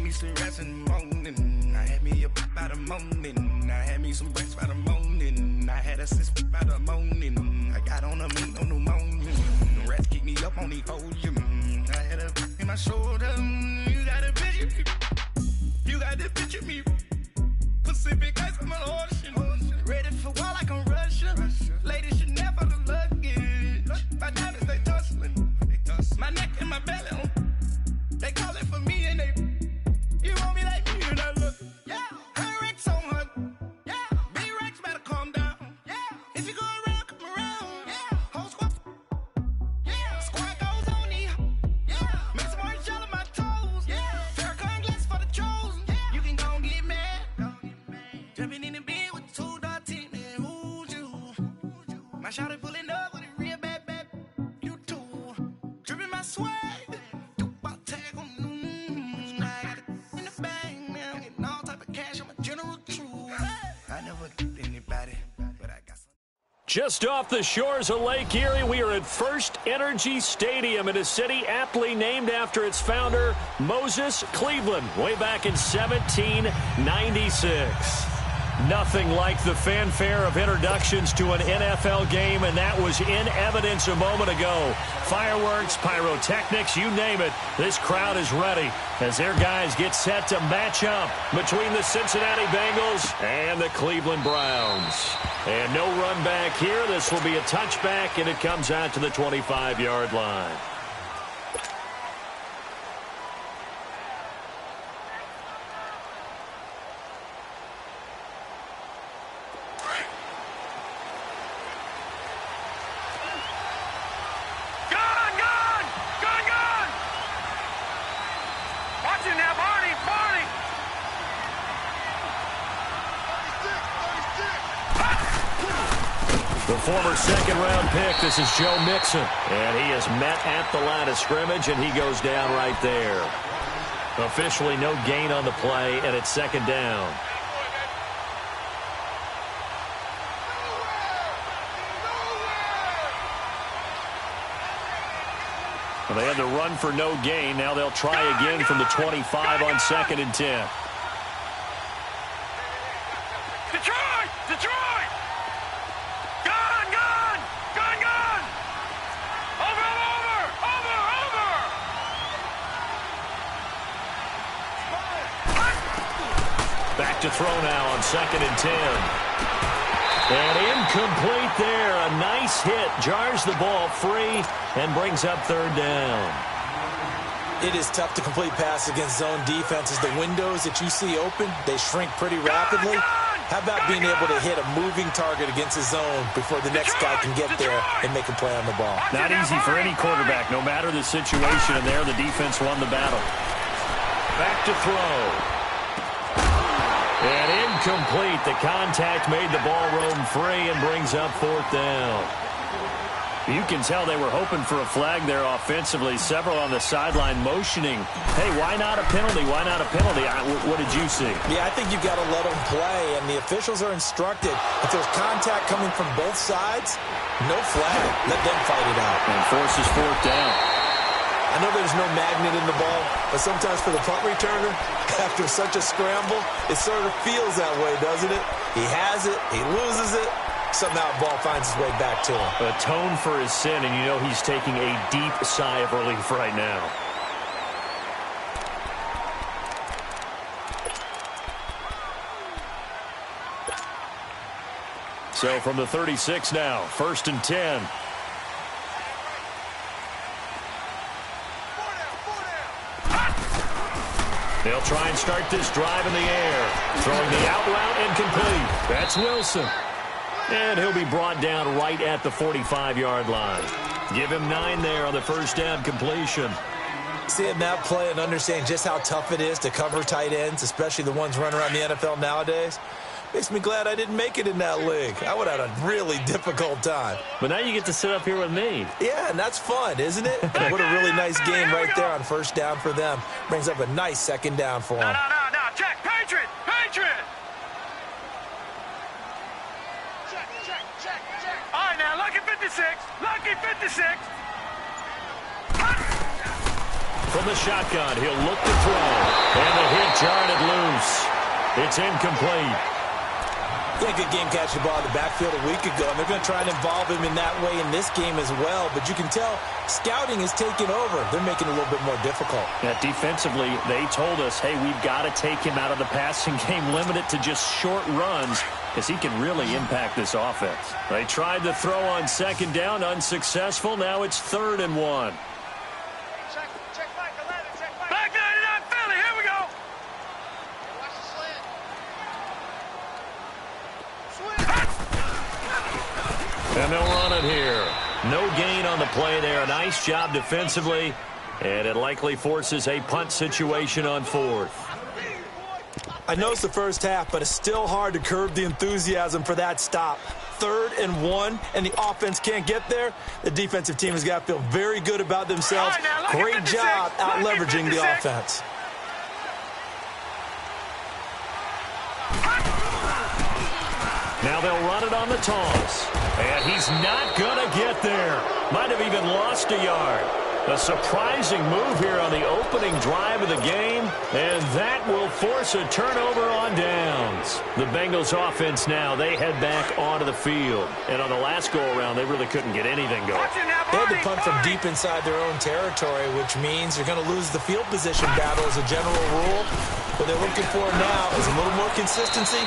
me some rest in the morning. I had me up by the morning. I had me some rest by the morning. I had a sis by the morning. I got on a meat on the morning. The rats kicked me up on the ocean. I had a in my shoulder. You got a picture me. You got the picture me. Pacific ice on my ocean. Ready for war like I'm Russian. Ladies should never the luggage. My diamonds they tussling. My neck and my belly on. They calling for me and they. You want me like me and I look. Yeah. Her Rex on her. Yeah. B-Rex better calm down. Yeah. If you go around, come around. Yeah. Whole squad. Yeah. Squad goes on me. Yeah. Make some orange gel on my toes. Yeah. Farrakhan glass for the chosen. Yeah. You can go and get mad. Jumping in the bed with 2 dark teeth. Man, who's you? My shawty pulling up with a real bad. You too. Dripping my swag. Just off the shores of Lake Erie, we are at First Energy Stadium in a city aptly named after its founder, Moses Cleveland, way back in 1796. Nothing like the fanfare of introductions to an NFL game, and that was in evidence a moment ago. Fireworks, pyrotechnics, you name it. This crowd is ready as their guys get set to match up between the Cincinnati Bengals and the Cleveland Browns. And no run back here. This will be a touchback, and it comes out to the 25-yard line. The former second-round pick, this is Joe Mixon. And he is met at the line of scrimmage, and he goes down right there. Officially no gain on the play, and it's second down. Well, they had the run for no gain. Now they'll try again from the 25 on 2nd and 10. Detroit! Detroit! Gone! Gone! Gone! Gone! Over! Over! Over! Over! Back to throw now on 2nd and 10. And incomplete there. A nice hit. Jars the ball free and brings up 3rd down. It is tough to complete passes against zone defenses. The windows that you see open, they shrink pretty rapidly. How about being able to hit a moving target against a zone before the next guy can get there and make a play on the ball? Not easy for any quarterback, no matter the situation. And there, the defense won the battle. Back to throw. And incomplete. The contact made the ball roam free and brings up 4th down. You can tell they were hoping for a flag there offensively. Several on the sideline motioning. Hey, why not a penalty? Why not a penalty? What did you see? Yeah, I think you've got to let them play, and the officials are instructed. If there's contact coming from both sides, no flag. Let them fight it out. And forces 4th down. I know there's no magnet in the ball, but sometimes for the punt returner, after such a scramble, it sort of feels that way, doesn't it? He has it, he loses it, somehow the ball finds its way back to him. Atone for his sin, and you know he's taking a deep sigh of relief right now. So from the 36 now, 1st and 10. They'll try and start this drive in the air. Throwing the out route incomplete. That's Wilson. And he'll be brought down right at the 45-yard line. Give him 9 there on the 1st down completion. Seeing that play and understanding just how tough it is to cover tight ends, especially the ones running around the NFL nowadays, makes me glad I didn't make it in that league. I would have had a really difficult time. But now you get to sit up here with me. Yeah, and that's fun, isn't it? And what a really nice game right there on 1st down for them. Brings up a nice 2nd down for them. No. Check. Patriot. Patriot. Check. All right, now, lucky 56. Lucky 56. From the shotgun, he'll look to throw. And the hit It's incomplete. Yeah, good game catching the ball in the backfield a week ago, and they're going to try and involve him in that way in this game as well. But you can tell scouting is taking over. They're making it a little bit more difficult. Yeah, defensively, they told us, hey, we've got to take him out of the passing game, limit it to just short runs, because he can really impact this offense. They tried to throw on second down, unsuccessful. Now it's 3rd and 1. Check back, 11, check back. Back 99 Philly, here we go. Watch the slant. And they'll run it here. No gain on the play there. Nice job defensively. And it likely forces a punt situation on 4th. I know it's the first half, but it's still hard to curb the enthusiasm for that stop. 3rd and 1, and the offense can't get there. The defensive team has got to feel very good about themselves. Right, now, great job out-leveraging the offense. Now they'll run it on the toss. And he's not going to get there. Might have even lost a yard. A surprising move here on the opening drive of the game, and that will force a turnover on downs. The Bengals offense now, they head back onto the field. And on the last go-around, they really couldn't get anything going. They had to punt from deep inside their own territory, which means you're going to lose the field position battle as a general rule. What they're looking for now is a little more consistency,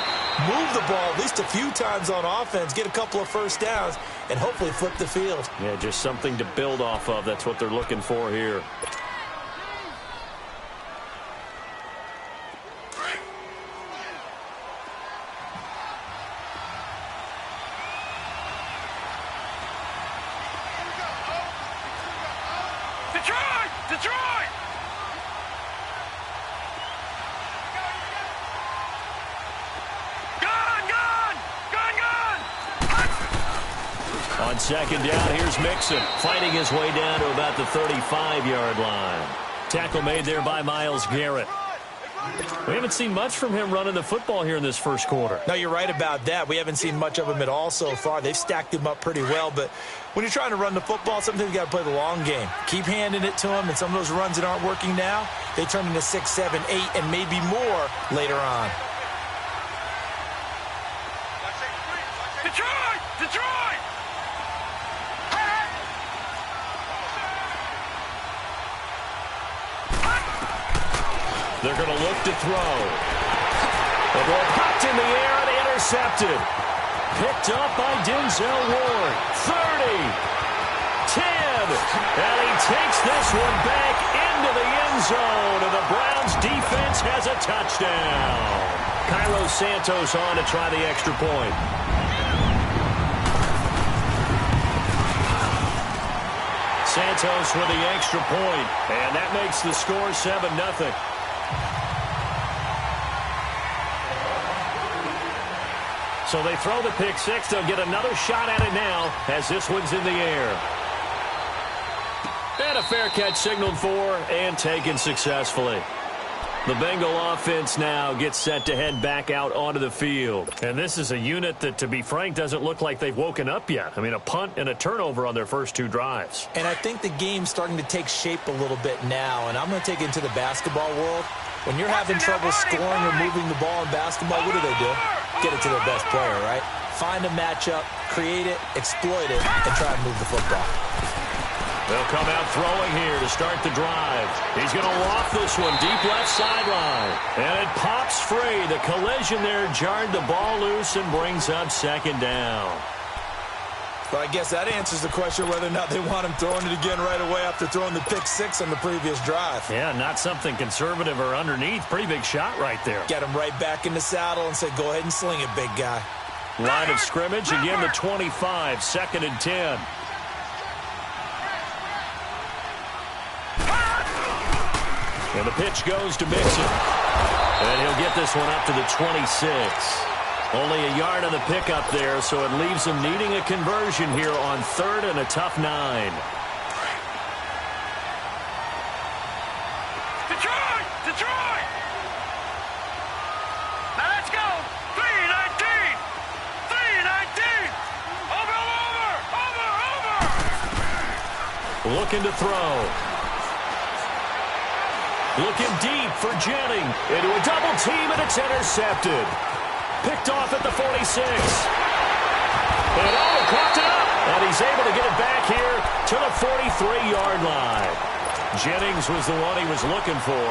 move the ball at least a few times on offense, get a couple of first downs, and hopefully flip the field. Yeah, just something to build off of. That's what they're looking for here. Detroit! Detroit! On second down, here's Mixon, fighting his way down to about the 35-yard line. Tackle made there by Myles Garrett. We haven't seen much from him running the football here in this first quarter. No, you're right about that. We haven't seen much of him at all so far. They've stacked him up pretty well, but when you're trying to run the football, sometimes you got to play the long game. Keep handing it to him, and some of those runs that aren't working now, they turn into 6, 7, 8, and maybe more later on. Detroit! Detroit! They're going to look to throw. The ball popped in the air and intercepted. Picked up by Denzel Ward. 30, 10, and he takes this one back into the end zone, and the Browns defense has a touchdown. Cairo Santos on to try the extra point. Santos with the extra point, and that makes the score 7-0. So they throw the pick six. They'll get another shot at it now as this one's in the air. And a fair catch signaled for and taken successfully. The Bengal offense now gets set to head back out onto the field. And this is a unit that, to be frank, doesn't look like they've woken up yet. I mean, a punt and a turnover on their first 2 drives. And I think the game's starting to take shape a little bit now. And I'm going to take it into the basketball world. When you're having trouble scoring or moving the ball in basketball, what do? Get it to their best player, right? Find a matchup, create it, exploit it, and try and move the football. They'll come out throwing here to start the drive. He's going to loft this one deep left sideline. And it pops free. The collision there jarred the ball loose and brings up second down. Well, I guess that answers the question whether or not they want him throwing it again right away after throwing the pick six on the previous drive. Yeah, not something conservative or underneath. Pretty big shot right there. Get him right back in the saddle and say, go ahead and sling it, big guy. Line of scrimmage, again the 25, 2nd and 10. And the pitch goes to Mixon. And he'll get this one up to the 26. Only a yard on the pickup there, so it leaves him needing a conversion here on 3rd and a tough 9. Detroit! Detroit! Now let's go! 3-19! 3-19! Over! Looking to throw. Looking deep for Jennings. Into a double team, and it's intercepted. Picked off at the 46. And popped it up. And he's able to get it back here to the 43-yard line. Jennings was the one he was looking for.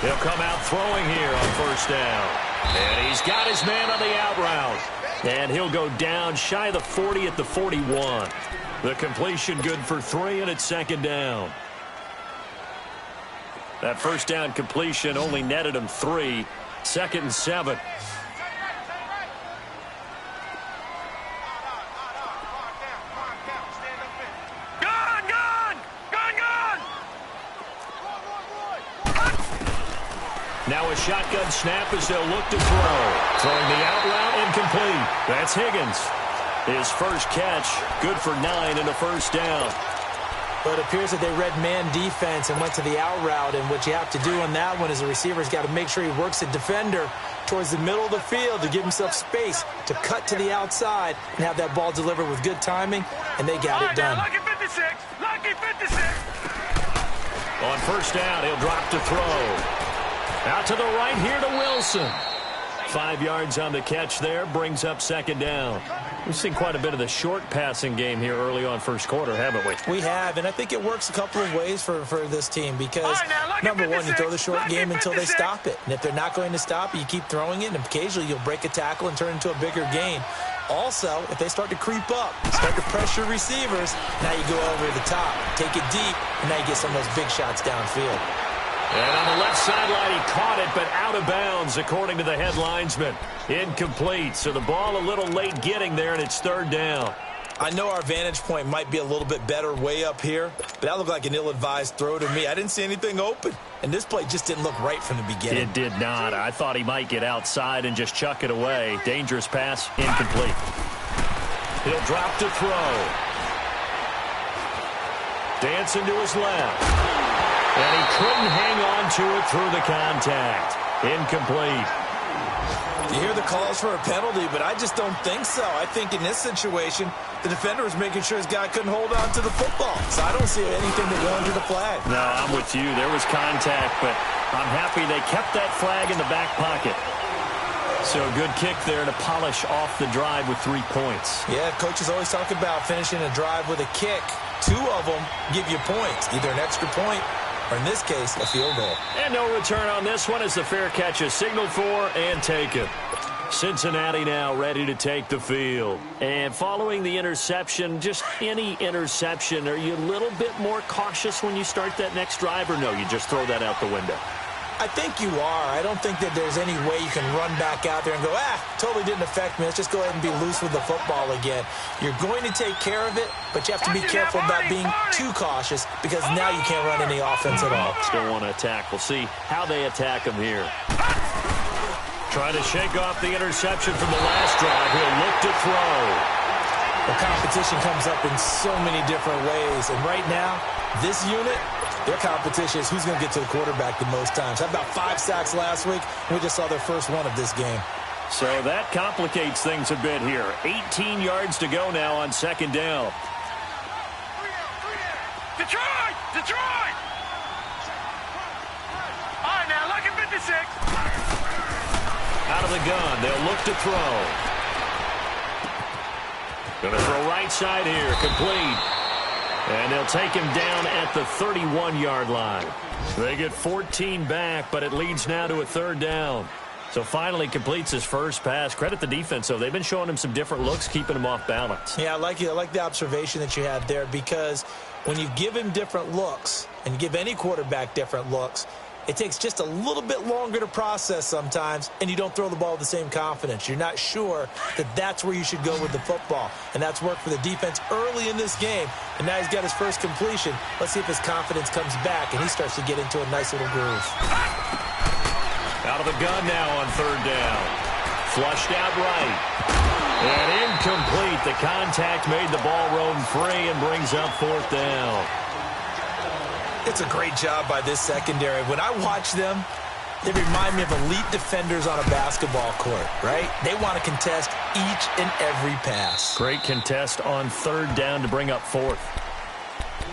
He'll come out throwing here on first down. And he's got his man on the out route. And he'll go down shy of the 40 at the 41. The completion good for 3, and it's second down. That first down completion only netted him 3. 2nd and 7. Now a shotgun snap as they'll look to throw. Throwing the out route, incomplete. That's Higgins. His first catch, good for 9 and a first down. But it appears that they read man defense and went to the out route. And what you have to do on that one is the receiver's got to make sure he works the defender towards the middle of the field to give himself space to cut to the outside and have that ball delivered with good timing. And they got it done. Lucky 56. Lucky 56. On first down, he'll drop to throw. Out to the right here to Wilson. 5 yards on the catch there, brings up second down. We've seen quite a bit of the short passing game here early on first quarter, haven't we? We have, and I think it works a couple of ways for this team because, number one, you throw the short game until they stop it. And if they're not going to stop it, you keep throwing it, and occasionally you'll break a tackle and turn it into a bigger gain. Also, if they start to creep up, start to pressure receivers, now you go over the top, take it deep, and now you get some of those big shots downfield. And on the left sideline, he caught it, but out of bounds, according to the head linesman. Incomplete, so the ball a little late getting there, and it's third down. I know our vantage point might be a little bit better way up here, but that looked like an ill-advised throw to me. I didn't see anything open, and this play just didn't look right from the beginning. It did not. I thought he might get outside and just chuck it away. Dangerous pass, incomplete. He'll drop to throw. Dancing to his left. And he couldn't hang on to it through the contact. Incomplete. You hear the calls for a penalty, but I just don't think so. I think in this situation, the defender was making sure his guy couldn't hold on to the football. So I don't see anything to go under the flag. No, I'm with you. There was contact, but I'm happy they kept that flag in the back pocket. So good kick there to polish off the drive with 3 points. Yeah, coaches always talk about finishing a drive with a kick. 2 of them give you points, either an extra point or in this case, a field goal. And no return on this one as the fair catch is signaled for and taken. Cincinnati now ready to take the field. And following the interception, just any interception, are you a little bit more cautious when you start that next drive, or no, you just throw that out the window? I think you are. I don't think that there's any way you can run back out there and go, totally didn't affect me. Let's just go ahead and be loose with the football again. You're going to take care of it, but you have to be careful about being too cautious because now you can't run any offense at all. Still want to attack. We'll see how they attack him here. Trying to shake off the interception from the last drive. He'll look to throw. The competition comes up in so many different ways, and right now, this unit, their competition is who's going to get to the quarterback the most times. Had about 5 sacks last week, and we just saw their first one of this game. So that complicates things a bit here. 18 yards to go now on second down. Detroit! Detroit! All right, now, lucky 56. Out of the gun, they'll look to throw. Going to throw right side here, complete. And they'll take him down at the 31-yard line. They get 14 back, but it leads now to a third down. So finally completes his first pass. Credit the defense, though. They've been showing him some different looks, keeping him off balance. Yeah, I like the observation that you had there because when you give him different looks and you give any quarterback different looks, it takes just a little bit longer to process sometimes, and you don't throw the ball with the same confidence. You're not sure that that's where you should go with the football, and that's worked for the defense early in this game, and now he's got his first completion. Let's see if his confidence comes back, and he starts to get into a nice little groove. Out of the gun now on third down. Flushed out right. And incomplete. The contact made the ball roam free and brings up fourth down. It's a great job by this secondary. When I watch them, They remind me of elite defenders on a basketball court, right? They want to contest each and every pass. Great contest on third down to bring up fourth.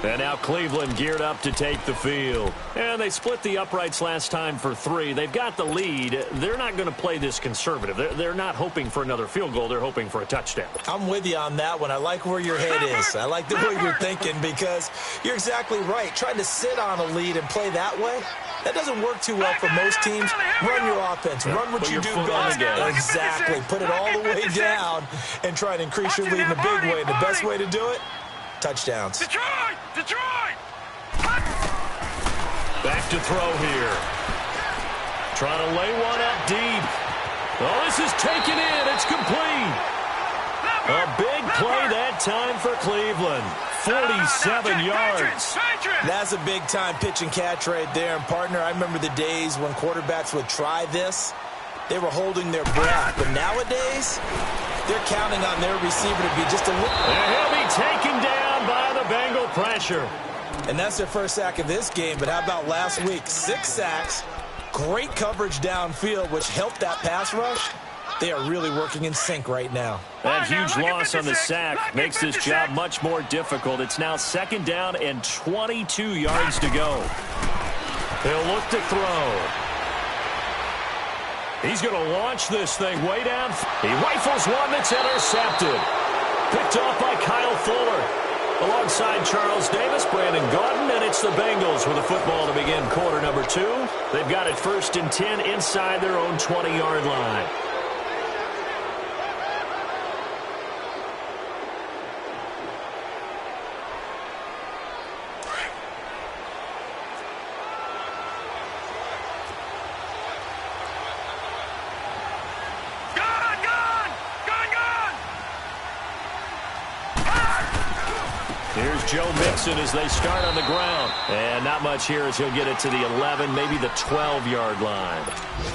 And now Cleveland geared up to take the field. And they split the uprights last time for 3. They've got the lead. They're not going to play this conservative. They're not hoping for another field goal. They're hoping for a touchdown. I'm with you on that one. I like where your head is. I like the way you're thinking because you're exactly right. Trying to sit on a lead and play that way, that doesn't work too well for most teams. Run your offense. Run what you do best. Exactly. Put it all the way down and try to increase your lead in a big way. And the best way to do it, touchdowns. Detroit! Back to throw here. Trying to lay one up deep. Oh, this is taken in. It's complete. A big play that time for Cleveland. 47 yards. That's a big-time pitch and catch right there. And, partner, I remember the days when quarterbacks would try this. They were holding their breath. But nowadays, they're counting on their receiver to be just a little... And he'll be taken down by the Bengal pressure. And that's their first sack of this game. But how about last week? 6 sacks, great coverage downfield, which helped that pass rush. They are really working in sync right now. That huge loss on the sack makes this job much more difficult. It's now 2nd down and 22 yards to go. He'll look to throw. He's going to launch this thing way down. He rifles one that's intercepted. Picked off by Kyle Fuller. Alongside Charles Davis, Brandon Gaudin, and it's the Bengals with the football to begin quarter number 2. They've got it 1st and 10 inside their own 20-yard line. Here's Joe Mixon as they start on the ground. And not much here as he'll get it to the 11, maybe the 12-yard line.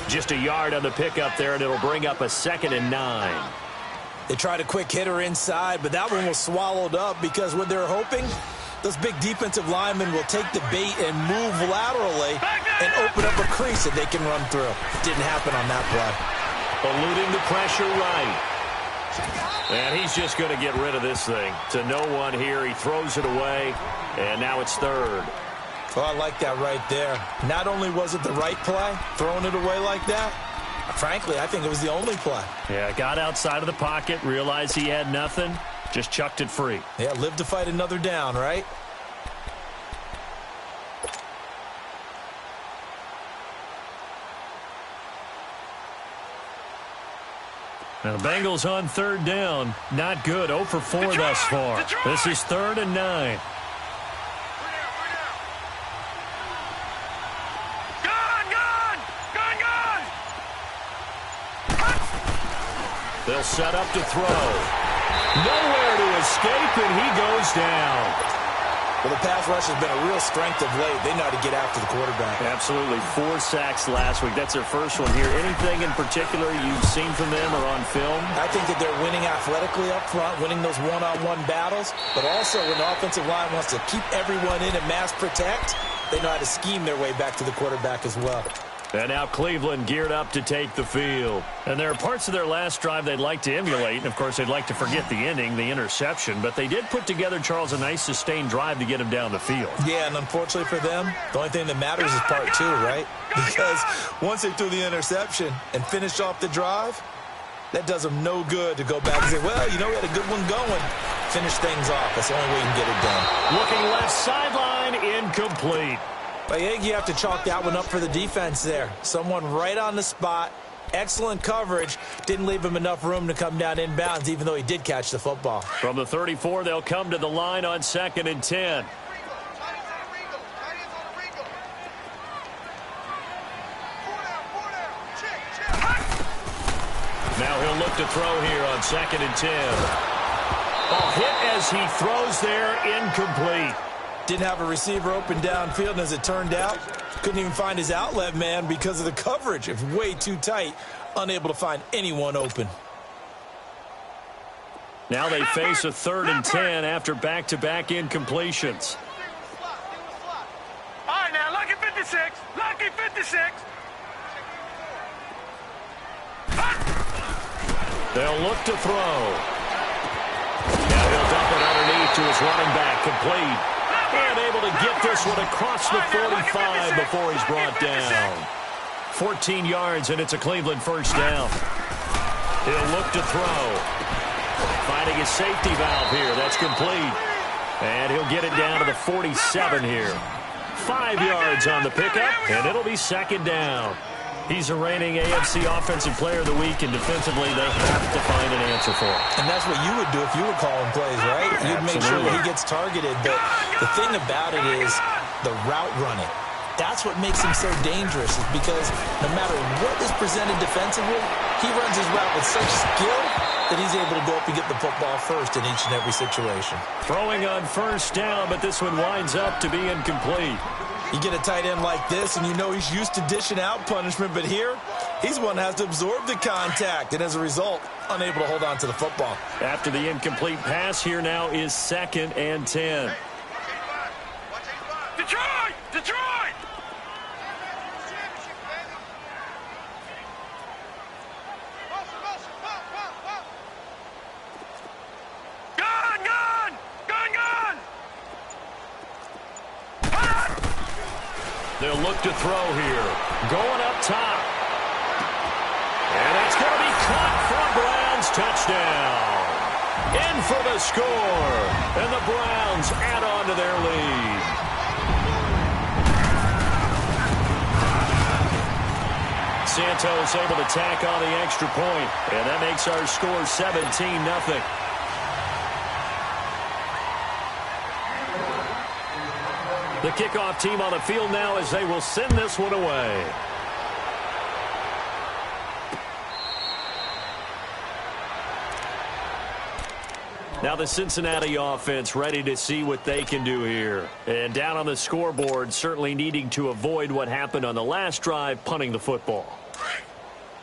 Just a yard on the pickup there, and it'll bring up a 2nd and 9. They tried a quick hitter inside, but that one was swallowed up because what they're hoping, those big defensive linemen will take the bait and move laterally and open up a crease that they can run through. Didn't happen on that play. Eluding the pressure right. And he's just going to get rid of this thing. To no one here. He throws it away, and now it's 3rd. Well, I like that right there. Not only was it the right play, throwing it away like that, frankly, I think it was the only play. Yeah, got outside of the pocket, realized he had nothing, just chucked it free. Yeah, live to fight another down, right? Now, the Bengals on 3rd down. Not good. 0 for 4 thus far. This is 3rd and 9. They'll set up to throw. Nowhere to escape, and he goes down. Well, the pass rush has been a real strength of late. They know how to get after the quarterback. Absolutely. 4 sacks last week. That's their first one here. Anything in particular you've seen from them or on film? I think that they're winning athletically up front, winning those one-on-one battles, but also when the offensive line wants to keep everyone in and mass protect, they know how to scheme their way back to the quarterback as well. And now Cleveland geared up to take the field. And there are parts of their last drive they'd like to emulate. And, of course, they'd like to forget the ending, the interception. But they did put together, Charles, a nice sustained drive to get him down the field. Yeah, and unfortunately for them, the only thing that matters is part 2, right? Because once they threw the interception and finished off the drive, that does them no good to go back and say, well, you know, we had a good one going. Finish things off. That's the only way you can get it done. Looking left sideline, incomplete. I think you have to chalk that one up for the defense there. Someone right on the spot. Excellent coverage. Didn't leave him enough room to come down inbounds, even though he did catch the football. From the 34, they'll come to the line on 2nd and 10. Now he'll look to throw here on 2nd and 10. Oh, hit as he throws there, incomplete. Didn't have a receiver open downfield, and as it turned out, couldn't even find his outlet man because of the coverage. It was way too tight, unable to find anyone open. Now they face a 3rd and 10 after back-to-back incompletions. All right, now, lucky 56. Lucky 56. They'll look to throw. Now he'll dump it underneath to his running back, complete. And able to get this one across the 45 before he's brought down. 14 yards, and it's a Cleveland first down. He'll look to throw. Finding his safety valve here. That's complete. And he'll get it down to the 47 here. 5 yards on the pickup, and it'll be second down. He's a reigning AFC Offensive Player of the Week, and defensively they have to find an answer for him. And that's what you would do if you were calling plays, right? You'd make sure that he gets targeted. But the thing about it is the route running. That's what makes him so dangerous, is because no matter what is presented defensively, he runs his route with such skill that he's able to go up and get the football first in each and every situation. Throwing on first down, but this one winds up to be incomplete. You get a tight end like this, and you know he's used to dishing out punishment, but here, he's one that has to absorb the contact, and as a result, unable to hold on to the football. After the incomplete pass, here now is 2nd and 10. Detroit! Detroit! Gun! Gun! Gun! Gun! They'll look to throw here. Going up top. And it's going to be caught for a Browns touchdown. In for the score. And the Browns add on to their lead. Santos able to tack on the extra point. And that makes our score 17-0. The kickoff team on the field now as they will send this one away. Now the Cincinnati offense ready to see what they can do here. And down on the scoreboard, certainly needing to avoid what happened on the last drive, punting the football.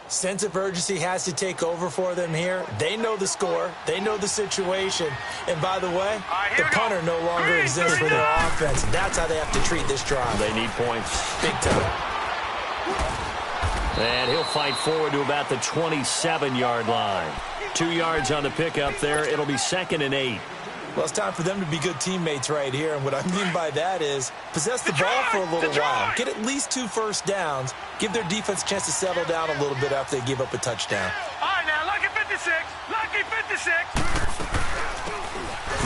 Sense of urgency has to take over for them here. They know the score. They know the situation. And by the way, the punter no longer exists for their offense. That's how they have to treat this drive. They need points. Big time. And he'll fight forward to about the 27-yard line. 2 yards on the pickup there. It'll be 2nd and 8. Well, it's time for them to be good teammates right here. And what I mean by that is possess the ball for a little while. Get at least 2 first downs. Give their defense a chance to settle down a little bit after they give up a touchdown. All right, now, lucky 56. Lucky 56.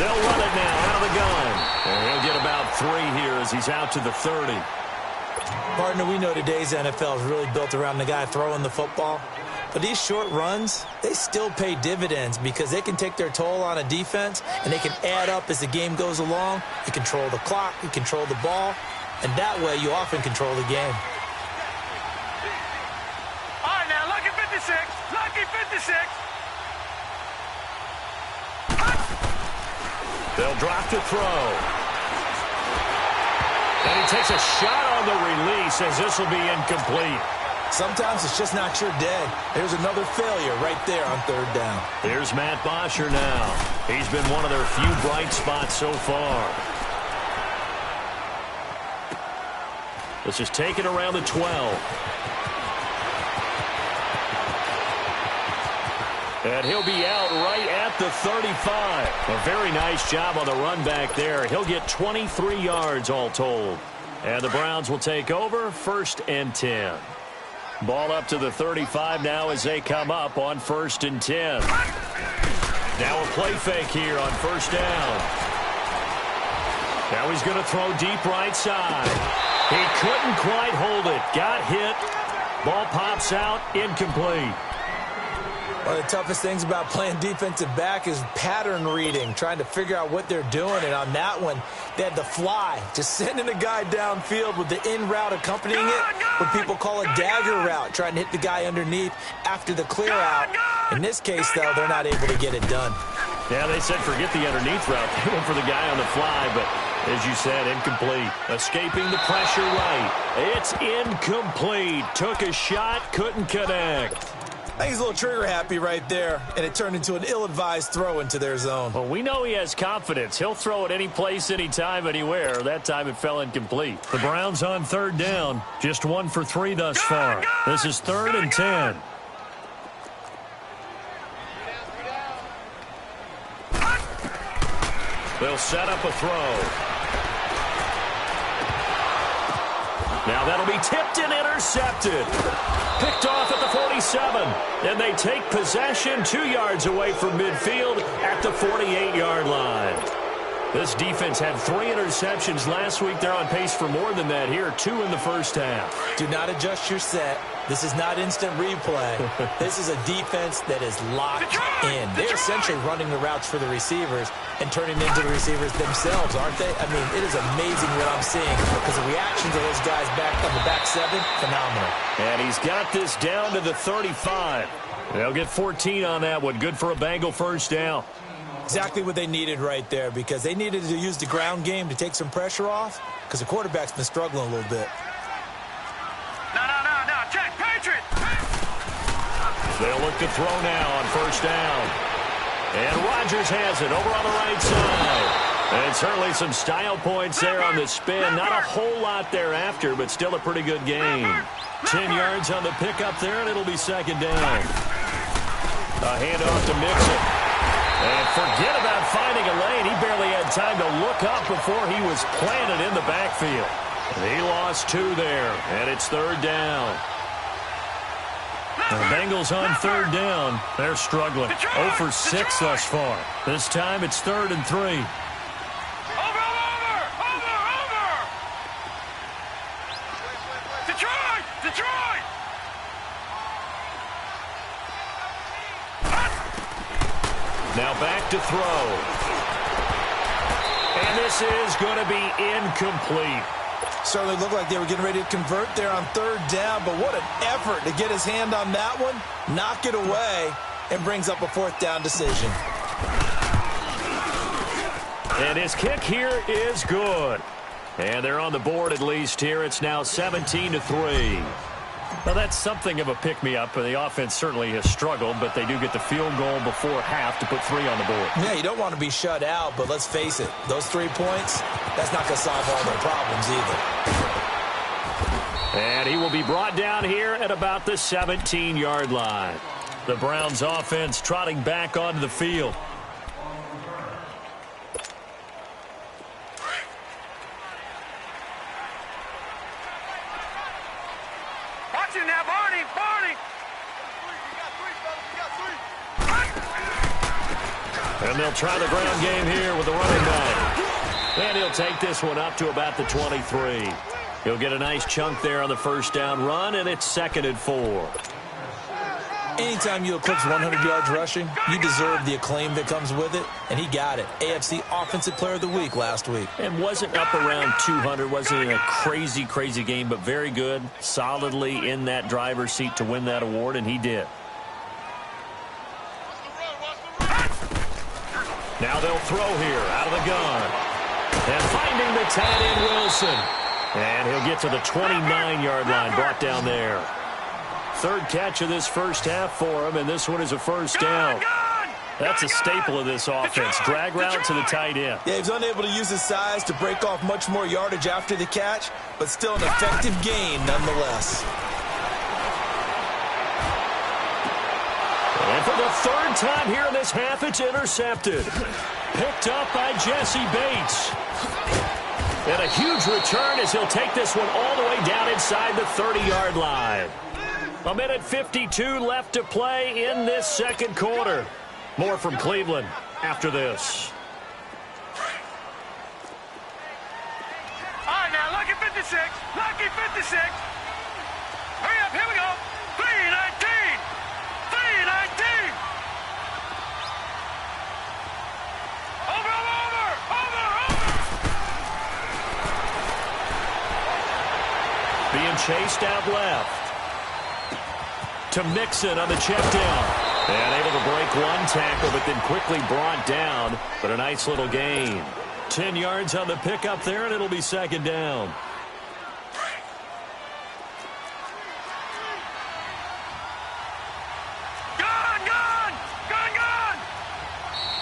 They'll run it now out of the gun. And he'll get about 3 here as he's out to the 30. Partner, we know today's NFL is really built around the guy throwing the football. But these short runs, they still pay dividends because they can take their toll on a defense and they can add up as the game goes along. You control the clock, you control the ball, and that way you often control the game. All right, now, lucky 56. Lucky 56. They'll drop to throw. And he takes a shot on the release as this will be incomplete. Sometimes it's just not your day. There's another failure right there on 3rd down. Here's Matt Bosher now. He's been one of their few bright spots so far. This is taken around the 12. And he'll be out right at the 35. A very nice job on the run back there. He'll get 23 yards all told. And the Browns will take over 1st and 10. Ball up to the 35 now as they come up on 1st and 10. Now a play fake here on 1st down. Now he's going to throw deep right side. He couldn't quite hold it. Got hit. Ball pops out. Incomplete. One of the toughest things about playing defensive back is pattern reading, trying to figure out what they're doing. And on that one, they had the fly, just sending a guy downfield with the in route accompanying it, what people call a dagger route, trying to hit the guy underneath after the clear out. In this case, though, they're not able to get it done. Yeah, they said forget the underneath route. They went for the guy on the fly, but as you said, incomplete. Escaping the pressure right. It's incomplete. Took a shot, couldn't connect. I think he's a little trigger happy right there, and it turned into an ill-advised throw into their zone. Well, we know he has confidence. He'll throw it any place, anytime, anywhere. That time it fell incomplete. The Browns on 3rd down. Just 1 for 3 thus far. This is 3rd and 10. They'll set up a throw. Now that'll be tipped and intercepted. Picked off at the 47. And they take possession 2 yards away from midfield at the 48-yard line. This defense had 3 interceptions last week. They're on pace for more than that here. 2 in the first half. Do not adjust your set. This is not instant replay. This is a defense that is locked in. They're essentially running the routes for the receivers and turning into the receivers themselves, aren't they? I mean, it is amazing what I'm seeing because the reactions of those guys back on the back 7, phenomenal. And he's got this down to the 35. They'll get 14 on that one. Good for a Bengal first down. Exactly what they needed right there because they needed to use the ground game to take some pressure off because the quarterback's been struggling a little bit. No. Check, Patriot. They'll look to throw now on first down. And Rodgers has it over on the right side. And certainly some style points there on the spin. Not a whole lot thereafter, but still a pretty good game. 10 yards on the pickup there, and it'll be second down. A handoff to Mixon. And forget about finding a lane. He barely had time to look up before he was planted in the backfield. He lost 2 there, and it's third down. The Bengals on third down. They're struggling. 0 for 6 thus far. This time it's 3rd and 3. Over. Detroit. Now back to throw. And this is going to be incomplete. Certainly looked like they were getting ready to convert there on third down, but what an effort to get his hand on that one, knock it away, and brings up a 4th down decision. And his kick here is good. And they're on the board at least here. It's now 17-3. Well, that's something of a pick-me-up. The offense certainly has struggled, but they do get the field goal before half to put 3 on the board. Yeah, you don't want to be shut out, but let's face it, those 3 points, that's not going to solve all their problems either. And he will be brought down here at about the 17-yard line. The Browns offense trotting back onto the field. Watch it now, Barney. And they'll try the ground game here with the running back. And he'll take this one up to about the 23. He'll get a nice chunk there on the first down run, and it's 2nd and 4. Anytime you eclipse 100 yards rushing, you deserve the acclaim that comes with it, and he got it. AFC Offensive Player of the Week last week. And wasn't up around 200, wasn't in a crazy game, but very good, solidly in that driver's seat to win that award, and he did. Now they'll throw here out of the gun. And finding the tight end, Wilson. And he'll get to the 29-yard line, brought down there. 3rd catch of this first half for him, and this one is a first down. That's a staple of this offense. Drag route to the tight end. Yeah, he's unable to use his size to break off much more yardage after the catch, but still an effective gain nonetheless. And for the 3rd time here in this half, it's intercepted. Picked up by Jesse Bates. And a huge return as he'll take this one all the way down inside the 30-yard line. 1:52 left to play in this second quarter. More from Cleveland after this. All right, now, lucky 56. Lucky 56. Hurry up, here we go. 319. 319. Over. Being chased out left. To Mixon on the check down. And able to break one tackle, but then quickly brought down. But a nice little gain. 10 yards on the pickup there, and it'll be second down. Gone!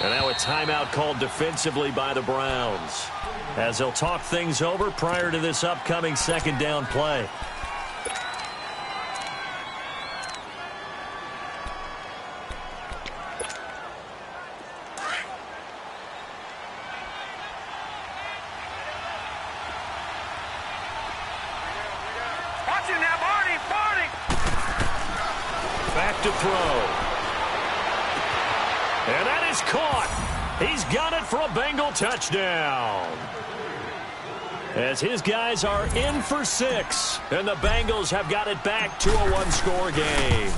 And now a timeout called defensively by the Browns, as they'll talk things over prior to this upcoming second down play. to throw. And that is caught. He's got it for a Bengal touchdown. As his guys are in for 6, and the Bengals have got it back to a one-score game.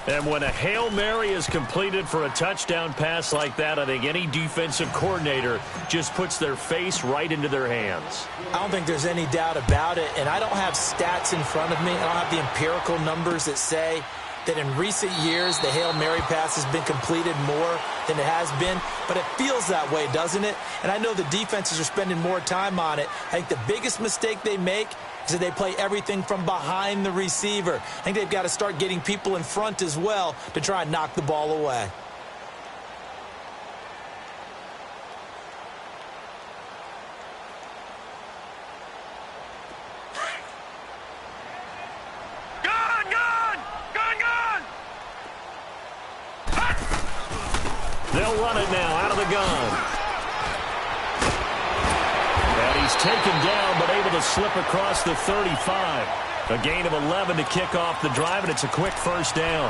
And when a Hail Mary is completed for a touchdown pass like that, I think any defensive coordinator just puts their face right into their hands. I don't think there's any doubt about it, and I don't have stats in front of me. I don't have the empirical numbers that say that in recent years the Hail Mary pass has been completed more than it has been, but it feels that way, doesn't it? And I know the defenses are spending more time on it. I think the biggest mistake they make is that they play everything from behind the receiver. I think they've got to start getting people in front as well to try and knock the ball away. They'll run it now out of the gun. And he's taken down but able to slip across the 35. A gain of 11 to kick off the drive, and it's a quick first down.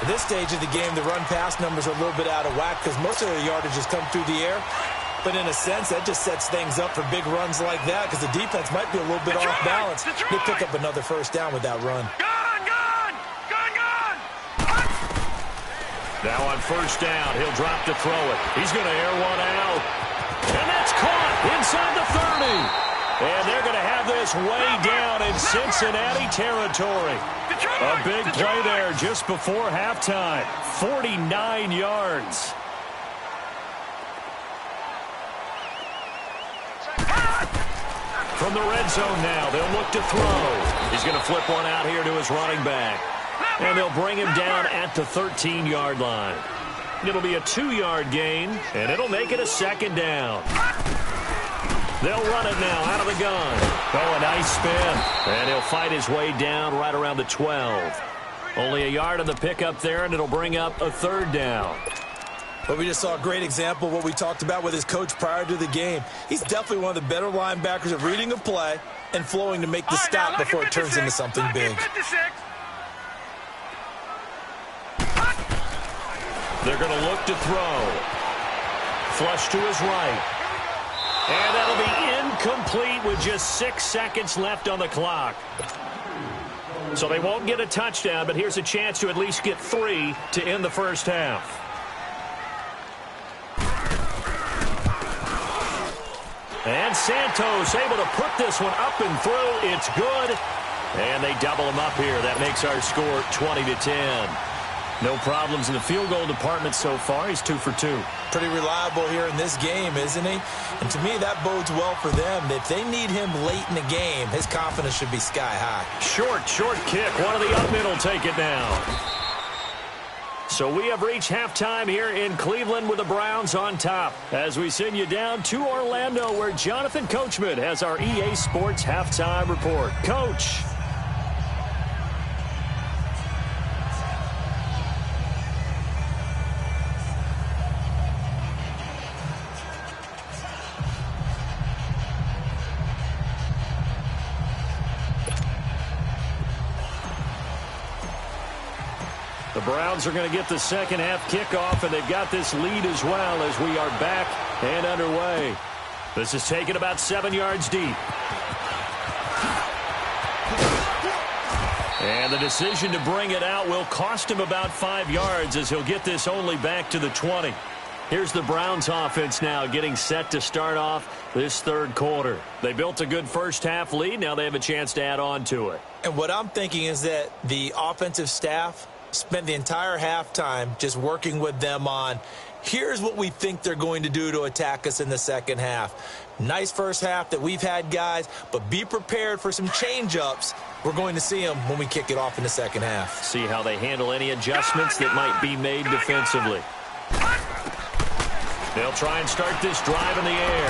At this stage of the game, the run-pass numbers are a little bit out of whack because most of their yardage has come through the air. But in a sense, that just sets things up for big runs like that because the defense might be a little bit off balance. They pick up another first down with that run. Now on first down, he'll drop to throw it. He's going to air one out. And that's caught inside the 30. And they're going to have this way down in Cincinnati territory. A big play there just before halftime. 49 yards. From the red zone now, they'll look to throw. He's going to flip one out here to his running back. And they'll bring him down at the 13-yard line. It'll be a 2-yard gain, and it'll make it a second down. They'll run it now out of the gun. Oh, a nice spin. And he'll fight his way down right around the 12. Only a yard on the pickup there, and it'll bring up a third down. But we just saw a great example of what we talked about with his coach prior to the game. He's definitely one of the better linebackers at reading a play and flowing to make the stop before it turns into something big. They're going to look to throw. Flush to his right. And that'll be incomplete with just 6 seconds left on the clock. So they won't get a touchdown, but here's a chance to at least get 3 to end the first half. And Santos able to put this one up and through. It's good. And they double him up here. That makes our score 20-10. No problems in the field goal department so far. He's 2 for 2. Pretty reliable here in this game, isn't he? And to me, that bodes well for them. If they need him late in the game, his confidence should be sky high. Short kick. One of the up mid will take it down. So we have reached halftime here in Cleveland with the Browns on top. As we send you down to Orlando, where Jonathan Coachman has our EA Sports halftime report. Coach. The Browns are going to get the second half kickoff, and they've got this lead as well as we are back and underway. This is taken about 7 yards deep. And the decision to bring it out will cost him about 5 yards as he'll get this only back to the 20. Here's the Browns offense now getting set to start off this third quarter. They built a good first half lead. Now they have a chance to add on to it. And what I'm thinking is that the offensive staff spent the entire halftime just working with them on, here's what we think they're going to do to attack us in the second half. Nice first half that we've had, guys, but be prepared for some change-ups. We're going to see them when we kick it off in the second half. See how they handle any adjustments that might be made defensively. They'll try and start this drive in the air.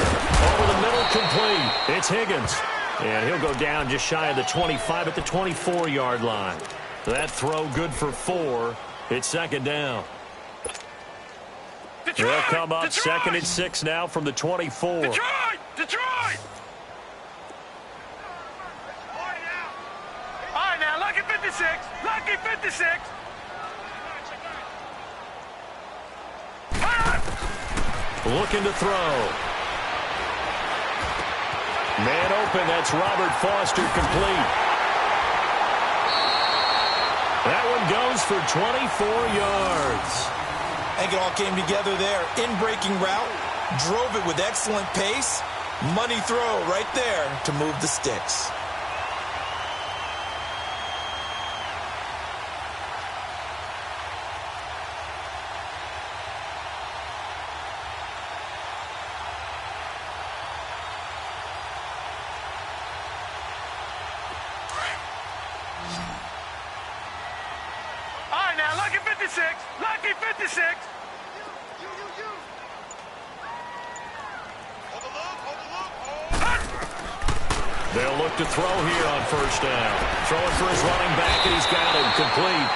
Over the middle, complete. It's Higgins. And he'll go down just shy of the 25 at the 24-yard line. That throw good for 4. It's second down. Detroit, They'll come up Detroit. second and 6 now from the 24. Detroit! All right, now, lucky 56. Lucky 56. 56. Looking to throw. Man open, that's Robert Foster, complete. That one goes for 24 yards. I think it all came together there. In-breaking route, drove it with excellent pace. Money throw right there to move the sticks. Lucky 56. Lucky 56. They'll look to throw here on first down. Throwing for his running back, and he's got him complete.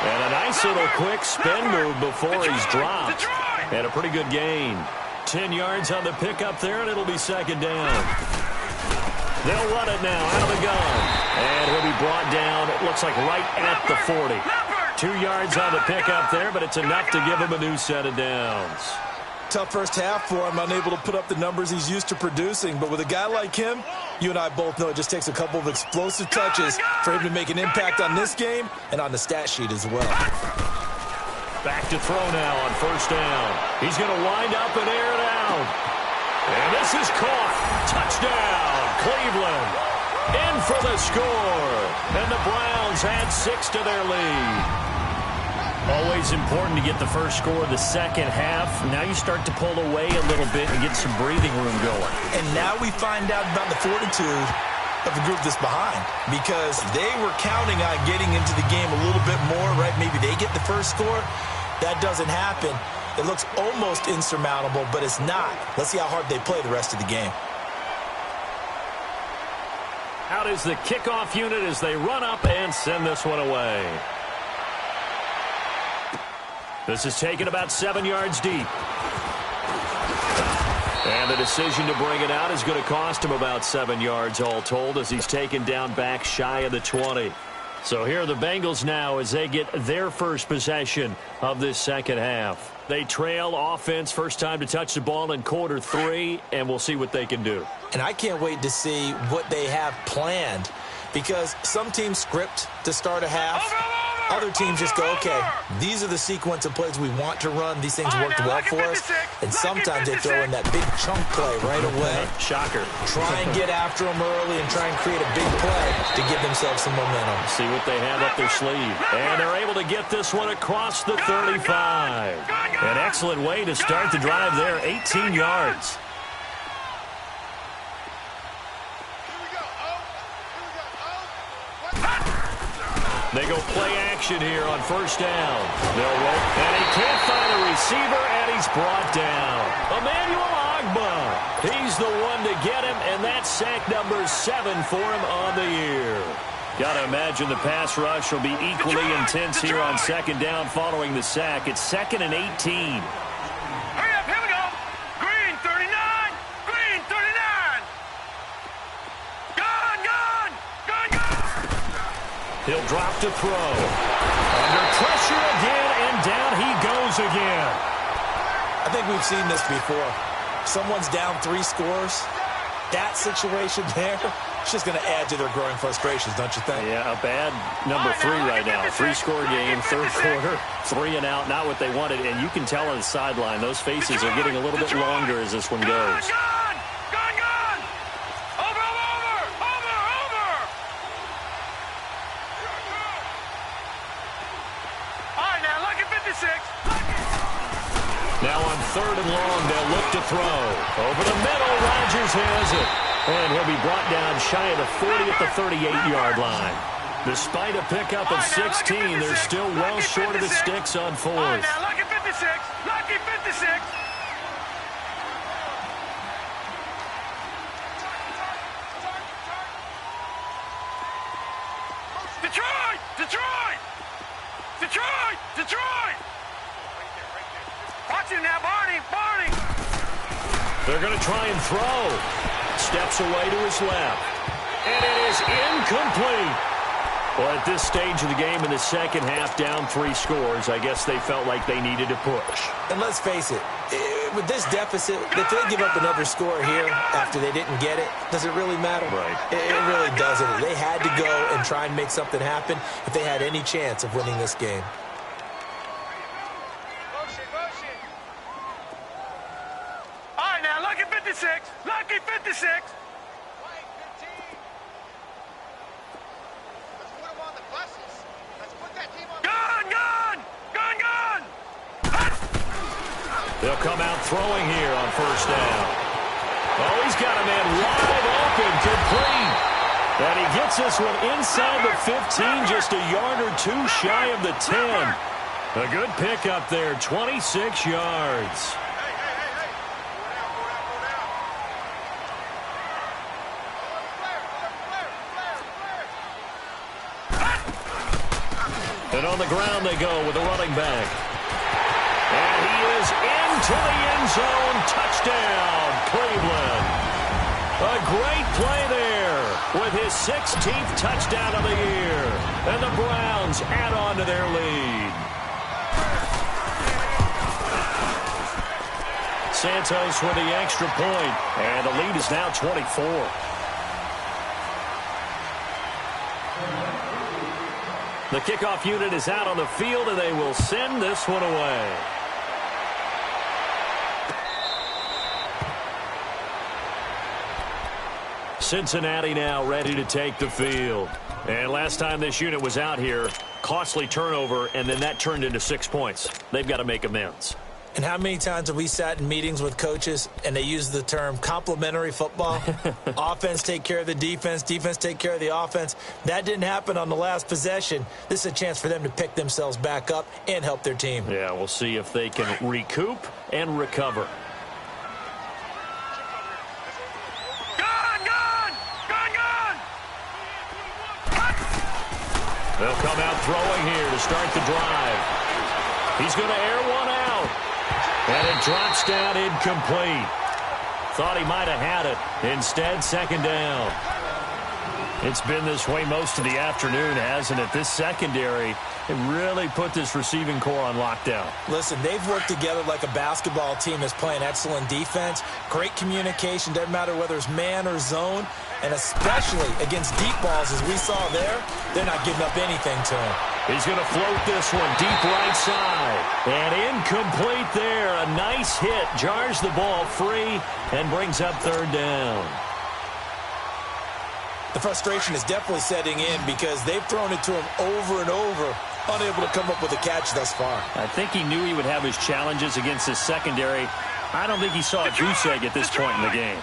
And a nice little quick spin move before he's dropped. And a pretty good gain. 10 yards on the pickup there, and it'll be second down. They'll run it now out of the gun. And he'll be brought down, it looks like right at the 40. 2 yards on the pickup there, but it's enough to give him a new set of downs. Tough first half for him, unable to put up the numbers he's used to producing. But with a guy like him, you and I both know it just takes a couple of explosive touches for him to make an impact on this game and on the stat sheet as well. Back to throw now on first down. He's going to wind up and air it out. And this is caught. Touchdown, Cleveland. In for the score. And the Browns add 6 to their lead. Always important to get the first score of the second half. Now you start to pull away a little bit and get some breathing room going. And now we find out about the fortitude of the group that's behind, because they were counting on getting into the game a little bit more, right? Maybe they get the first score. That doesn't happen. It looks almost insurmountable, but it's not. Let's see how hard they play the rest of the game. Out is the kickoff unit as they run up and send this one away. This is taken about 7 yards deep. And the decision to bring it out is going to cost him about 7 yards all told, as he's taken down back shy of the 20. So here are the Bengals now as they get their first possession of this second half. They trail offense, first time to touch the ball in quarter 3, and we'll see what they can do. And I can't wait to see what they have planned, because some teams script to start a half. Other teams just go, okay, these are the sequence of plays we want to run. These things worked well for us. And sometimes they throw in that big chunk play right away. Shocker. Try and get after them early and try and create a big play to give themselves some momentum. See what they have up their sleeve. And they're able to get this one across the 35. An excellent way to start the drive there, 18 yards. They go play action here on first down. They'll roll, and he can't find a receiver, and he's brought down. Emmanuel Ogbah. He's the one to get him, and that's sack number 7 for him on the year. Got to imagine the pass rush will be equally intense here on second down following the sack. It's 2nd and 18. Hurry up, here we go. Green 39. Green 39. Gun. He'll drop to throw. Under pressure again, and down he goes again. I think we've seen this before. Someone's down 3 scores. That situation there, it's just going to add to their growing frustrations, don't you think? Yeah, a bad number 3 right now. 3-score game, third quarter, 3 and out, not what they wanted. And you can tell on the sideline, those faces are getting a little bit longer as this one goes. Gun. Over. All right, now, lucky 56. Now on 3rd and long, they'll look to throw. Over the middle, Rodgers has it. And he'll be brought down shy of the 40 at the 38-yard line. Despite a pickup of 16, they're still well short of the sticks on 4th. All right, now, lucky 56. Lucky 56. Detroit! Watch him now, Barney! They're going to try and throw. Steps away to his left. And it is incomplete. Well, at this stage of the game in the second half, down 3 scores, I guess they felt like they needed to push. And let's face it, with this deficit, if they give up another score here after they didn't get it, does it really matter? Right. It really doesn't. They had to go and try and make something happen if they had any chance of winning this game. Motion. All right, now, lucky 56. Lucky 56. White 15. Let's put them on the buses. Let's put that team on the Gun! They'll come out throwing here on first down. Oh, he's got a man wide open, complete. And he gets this one inside the 15, just a yard or 2 shy of the 10. A good pickup there, 26 yards. Hey. Go down. And on the ground they go with a running back. And he is into the end zone. Touchdown, Cleveland. A great play there with his 16th touchdown of the year. And the Browns add on to their lead. Santos with the extra point. And the lead is now 24. The kickoff unit is out on the field, and they will send this one away. Cincinnati now ready to take the field. And last time this unit was out here, costly turnover, and then that turned into 6 points. They've got to make amends. And how many times have we sat in meetings with coaches and they use the term complementary football? Offense take care of the defense, defense take care of the offense. That didn't happen on the last possession. This is a chance for them to pick themselves back up and help their team. Yeah, we'll see if they can recoup and recover. They'll come out throwing here to start the drive. He's going to air one out. And it drops down incomplete. Thought he might have had it. Instead, second down. It's been this way most of the afternoon, hasn't it? This secondary really put this receiving core on lockdown. Listen, they've worked together like a basketball team that's playing excellent defense. Great communication, doesn't matter whether it's man or zone. And especially against deep balls, as we saw there, they're not giving up anything to him. He's going to float this one deep right side. And incomplete there. A nice hit. Jars the ball free and brings up third down. The frustration is definitely setting in because they've thrown it to him over and over, unable to come up with a catch thus far. I think he knew he would have his challenges against his secondary. I don't think he saw a goose egg at this point in the game.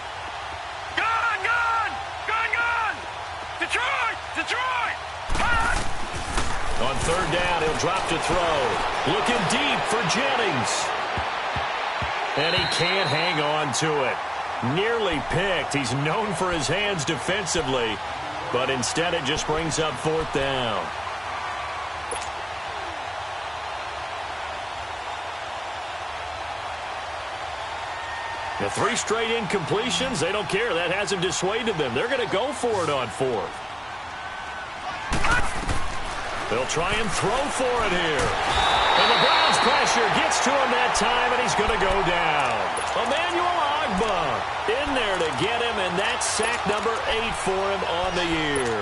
On third down, he'll drop to throw. Looking deep for Jennings. And he can't hang on to it. Nearly picked. He's known for his hands defensively. But instead, it just brings up fourth down. The 3 straight incompletions, they don't care. That hasn't dissuaded them. They're going to go for it on fourth. They'll try and throw for it here. And the Browns pressure gets to him that time, and he's going to go down. Emmanuel Ogbah in there to get him, and that's sack number 8 for him on the year.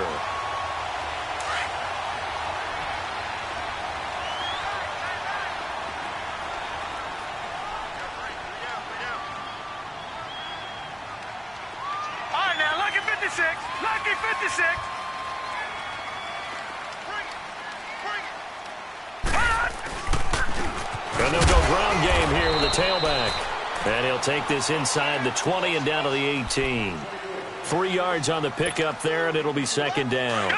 All right, now, lucky 56. Lucky 56. And they'll go ground game here with the tailback. And he'll take this inside the 20 and down to the 18. 3 yards on the pickup there, and it'll be second down.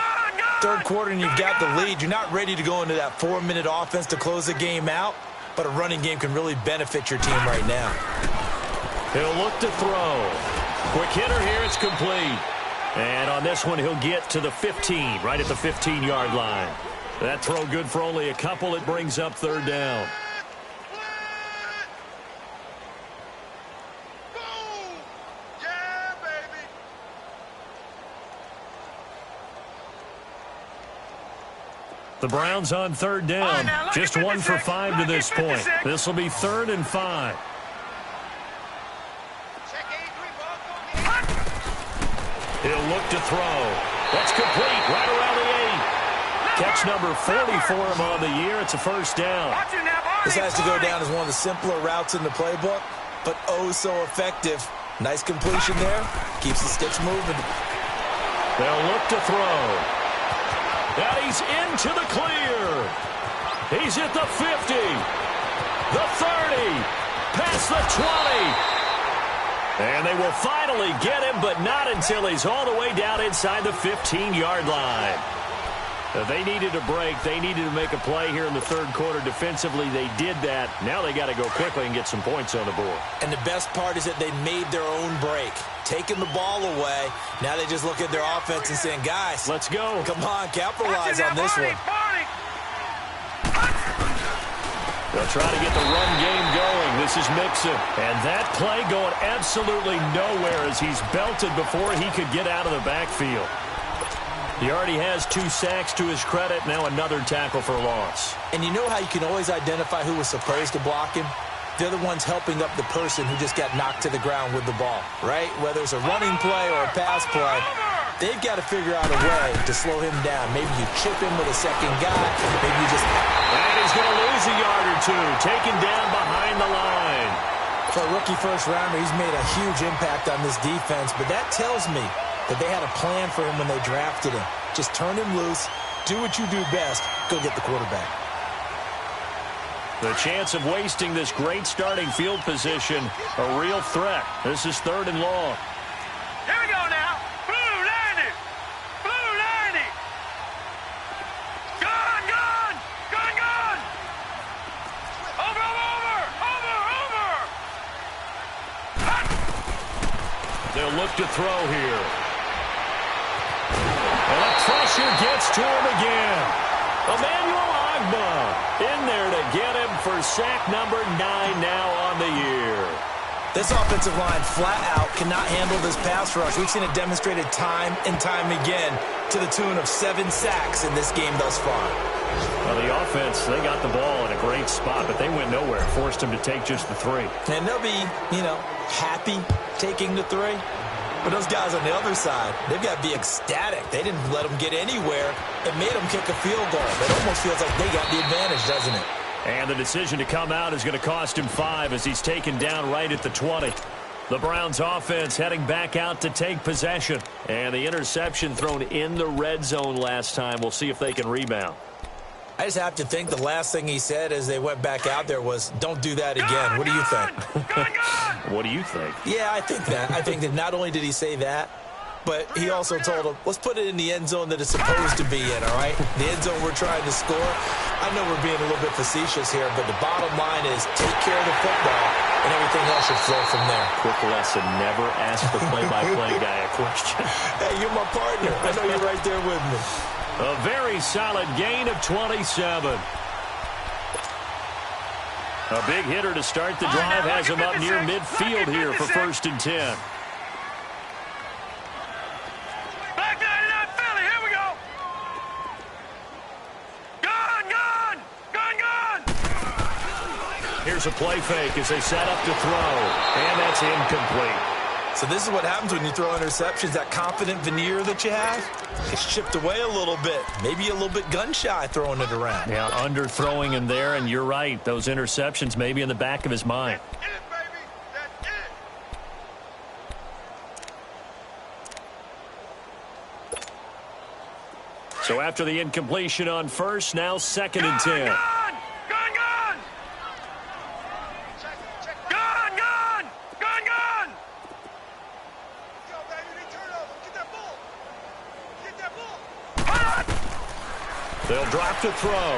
Third quarter and you've got the lead. You're not ready to go into that 4-minute offense to close the game out, but a running game can really benefit your team right now. He'll look to throw. Quick hitter here, it's complete. And on this one, he'll get to the 15, right at the 15-yard line. That throw good for only a couple. It brings up third down. The Browns on third down. Just 1 for 5 to this point. This will be 3rd and 5. He'll look to throw. That's complete right around the 8. Catch number 40 for him on the year. It's a first down. This has to go down as one of the simpler routes in the playbook, but oh so effective. Nice completion there. Keeps the sticks moving. They'll look to throw. And he's into the clear. He's at the 50. The 30. Past the 20. And they will finally get him, but not until he's all the way down inside the 15-yard line. They needed a break. They needed to make a play here in the third quarter. Defensively, they did that. Now they got to go quickly and get some points on the board. And the best part is that they made their own break. Taking the ball away. Now they just look at their offense and saying, guys, let's go. Come on, capitalize on this one. They'll try to get the run game going. This is Mixon. And that play going absolutely nowhere as he's belted before he could get out of the backfield. He already has 2 sacks to his credit. Now another tackle for loss. And you know how you can always identify who was supposed to block him? They're the ones helping up the person who just got knocked to the ground with the ball, right? Whether it's a running play or a pass play, they've got to figure out a way to slow him down. Maybe you chip him with a second guy. Maybe you just... And he's going to lose a yard or 2. Taken down behind the line. For a rookie first-rounder, he's made a huge impact on this defense, but that tells me that they had a plan for him when they drafted him. Just turn him loose, do what you do best, go get the quarterback. The chance of wasting this great starting field position, a real threat. This is 3rd and long. Here we go now. Blue 90. Blue 90. Gone, gone. Gone, gone. Over, over, over, over. Hot. They'll look to throw here. And the pressure gets to him again. Emmanuel Ogbah in there to get him for sack number 9 now on the year. This offensive line flat out cannot handle this pass rush. We've seen it demonstrated time and time again to the tune of 7 sacks in this game thus far. Well, the offense, they got the ball in a great spot, but they went nowhere. Forced him to take just the 3. And they'll be, happy taking the 3. But those guys on the other side, they've got to be ecstatic. They didn't let them get anywhere. It made them kick a field goal. It almost feels like they got the advantage, doesn't it? And the decision to come out is going to cost him 5 as he's taken down right at the 20. The Browns offense heading back out to take possession. And the interception thrown in the red zone last time. We'll see if they can rebound. I just have to think the last thing he said as they went back out there was, don't do that again. What do you think? What do you think? Yeah, I think that. I think that not only did he say that, but he also told him, let's put it in the end zone that it's supposed to be in, all right? The end zone we're trying to score. I know we're being a little bit facetious here, but the bottom line is take care of the football, and everything else should flow from there. Quick lesson, never ask the play-by-play guy a question. Hey, you're my partner. I know you're right there with me. A very solid gain of 27. A big hitter to start the drive has him up near midfield here for 1st and 10. Back 99 Philly. Here we go. Gone, gone. Gone, gone. Here's a play fake as they set up to throw. And that's incomplete. So this is what happens when you throw interceptions. That confident veneer that you have, it's chipped away a little bit. Maybe a little bit gun-shy throwing it around. Yeah, underthrowing him there, and you're right. Those interceptions may be in the back of his mind. That's it, baby. That's it. So after the incompletion on 1st, now 2nd and 10. Gone, gone, gone. Gone, gone. Gone, gone. Yo, baby, they turn over. Get that ball. Get that ball. They'll drop to throw.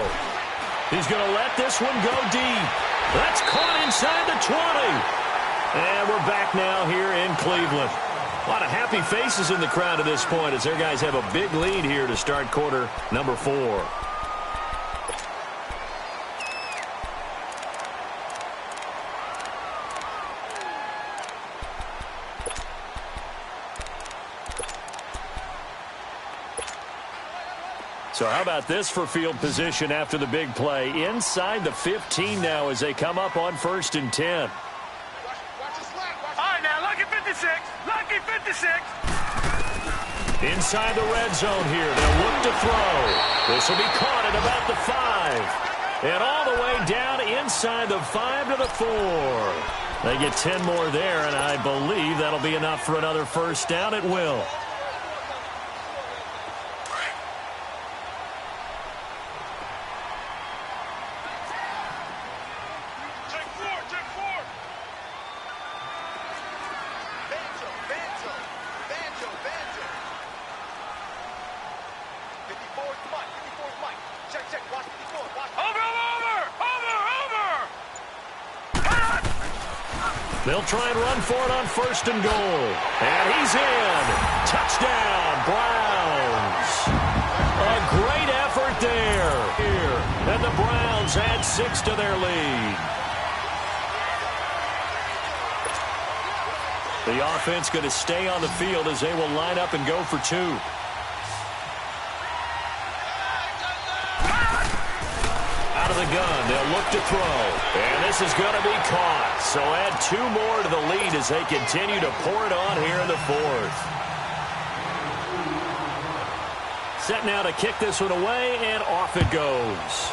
He's going to let this one go deep. That's caught inside the 20. And we're back now here in Cleveland. A lot of happy faces in the crowd at this point as their guys have a big lead here to start quarter number 4. So how about this for field position after the big play? Inside the 15 now as they come up on 1st and 10. All right, now, lucky 56. Lucky 56. Inside the red zone here. They'll look to throw. This will be caught at about the 5. And all the way down inside the 5 to the 4. They get 10 more there, and I believe that'll be enough for another first down. It will. They'll try and run for it on 1st and goal. And he's in. Touchdown, Browns. A great effort there. And the Browns add 6 to their lead. The offense going to stay on the field as they will line up and go for 2. Out of the gun, they'll look to throw. And this is going to be caught. So add 2 more to the lead as they continue to pour it on here in the 4th. Set now to kick this one away, and off it goes.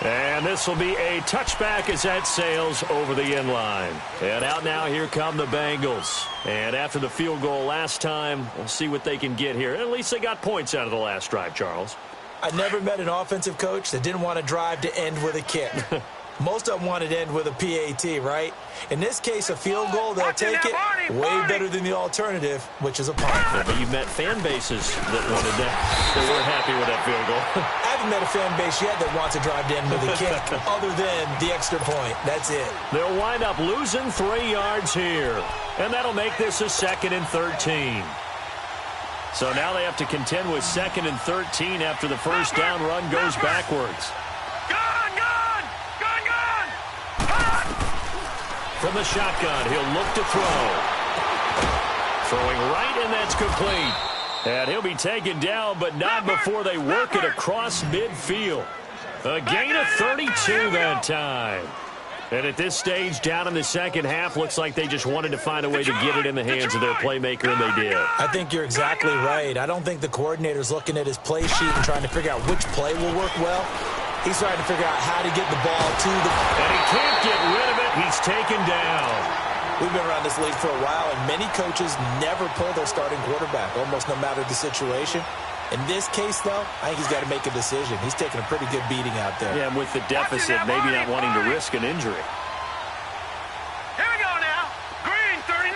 And this will be a touchback as that sails over the end line. And out now, here come the Bengals. And after the field goal last time, we'll see what they can get here. At least they got points out of the last drive, Charles. I never met an offensive coach that didn't want to drive to end with a kick. Most of them wanted to end with a PAT, right? In this case, a field goal, they'll take it way better than the alternative, which is a punt. Yeah, but you've met fan bases that wanted that. They weren't happy with that field goal. I haven't met a fan base yet that wants to drive to end with a kick other than the extra point. That's it. They'll wind up losing 3 yards here. And that'll make this a 2nd and 13. So now they have to contend with 2nd and 13 after the first down run goes backwards. From the shotgun, he'll look to throw. Throwing right, and that's complete. And he'll be taken down, but not before they work it across midfield. A gain of 32 that time. And at this stage, down in the second half, looks like they just wanted to find a way to get it in the hands of their playmaker, and they did. I think you're exactly right. I don't think the coordinator's looking at his play sheet and trying to figure out which play will work well. He's trying to figure out how to get the ball to the... And he can't get rid of it. He's taken down. We've been around this league for a while, and many coaches never pull their starting quarterback, almost no matter the situation. In this case, though, I think he's got to make a decision. He's taking a pretty good beating out there. Yeah, and with the deficit, maybe not wanting to risk an injury. Here we go now. Green 39.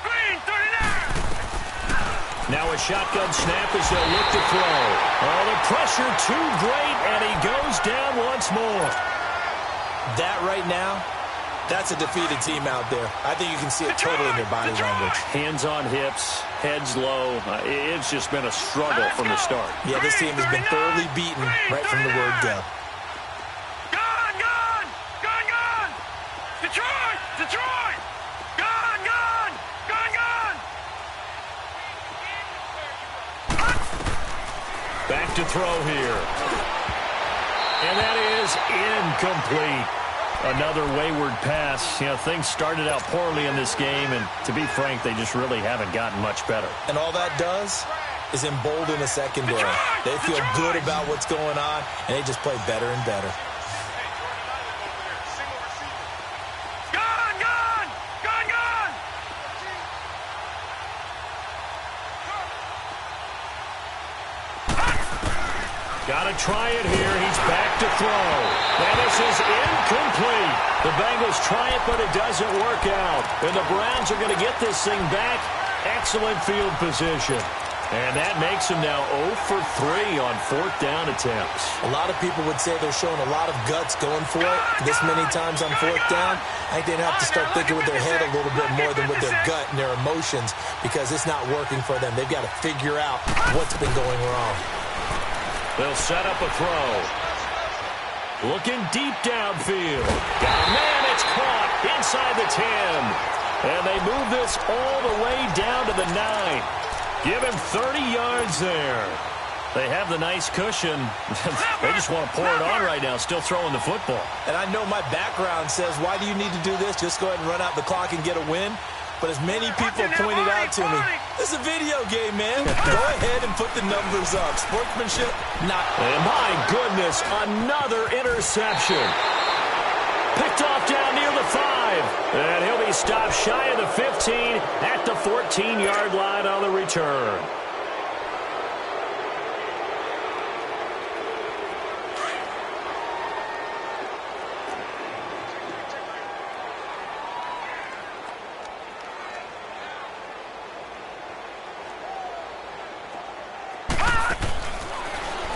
Green 39. Now a shotgun snap as they'll look to throw. Oh, the pressure too great, and he goes down once more. That right now, that's a defeated team out there. I think you can see it totally in their body language. Hands on hips, heads low. It's just been a struggle from the start. Yeah, this team has been thoroughly beaten right from the word go. Gone, gone, gone, gone. Detroit, Detroit. Gone, gone, gone, gone. Back to throw here. And that is incomplete. Another wayward pass. You know, things started out poorly in this game, and to be frank, they just really haven't gotten much better. And all that does is embolden the secondary. They feel good about what's going on, and they just play better and better. Gone, gone, gone, gone. Got to try it here. He's back to throw. And this is incomplete. The Bengals try it, but it doesn't work out. And the Browns are going to get this thing back. Excellent field position. And that makes them now 0 for 3 on 4th down attempts. A lot of people would say they're showing a lot of guts going for it this many times on 4th down. I think they'd have to start thinking with their head a little bit more than with their gut and their emotions, because it's not working for them. They've got to figure out what's been going wrong. They'll set up a throw. Looking deep downfield. Got a man, it's caught inside the 10. And they move this all the way down to the 9. Give him 30 yards there. They have the nice cushion. They just want to pour it on right now, still throwing the football. And I know my background says, why do you need to do this? Just go ahead and run out the clock and get a win. But as many people pointed out to me, this is a video game, man. Go ahead and put the numbers up. Sportsmanship, not. And my goodness, another interception. Picked off down near the 5. And he'll be stopped shy of the 15 at the 14-yard line on the return.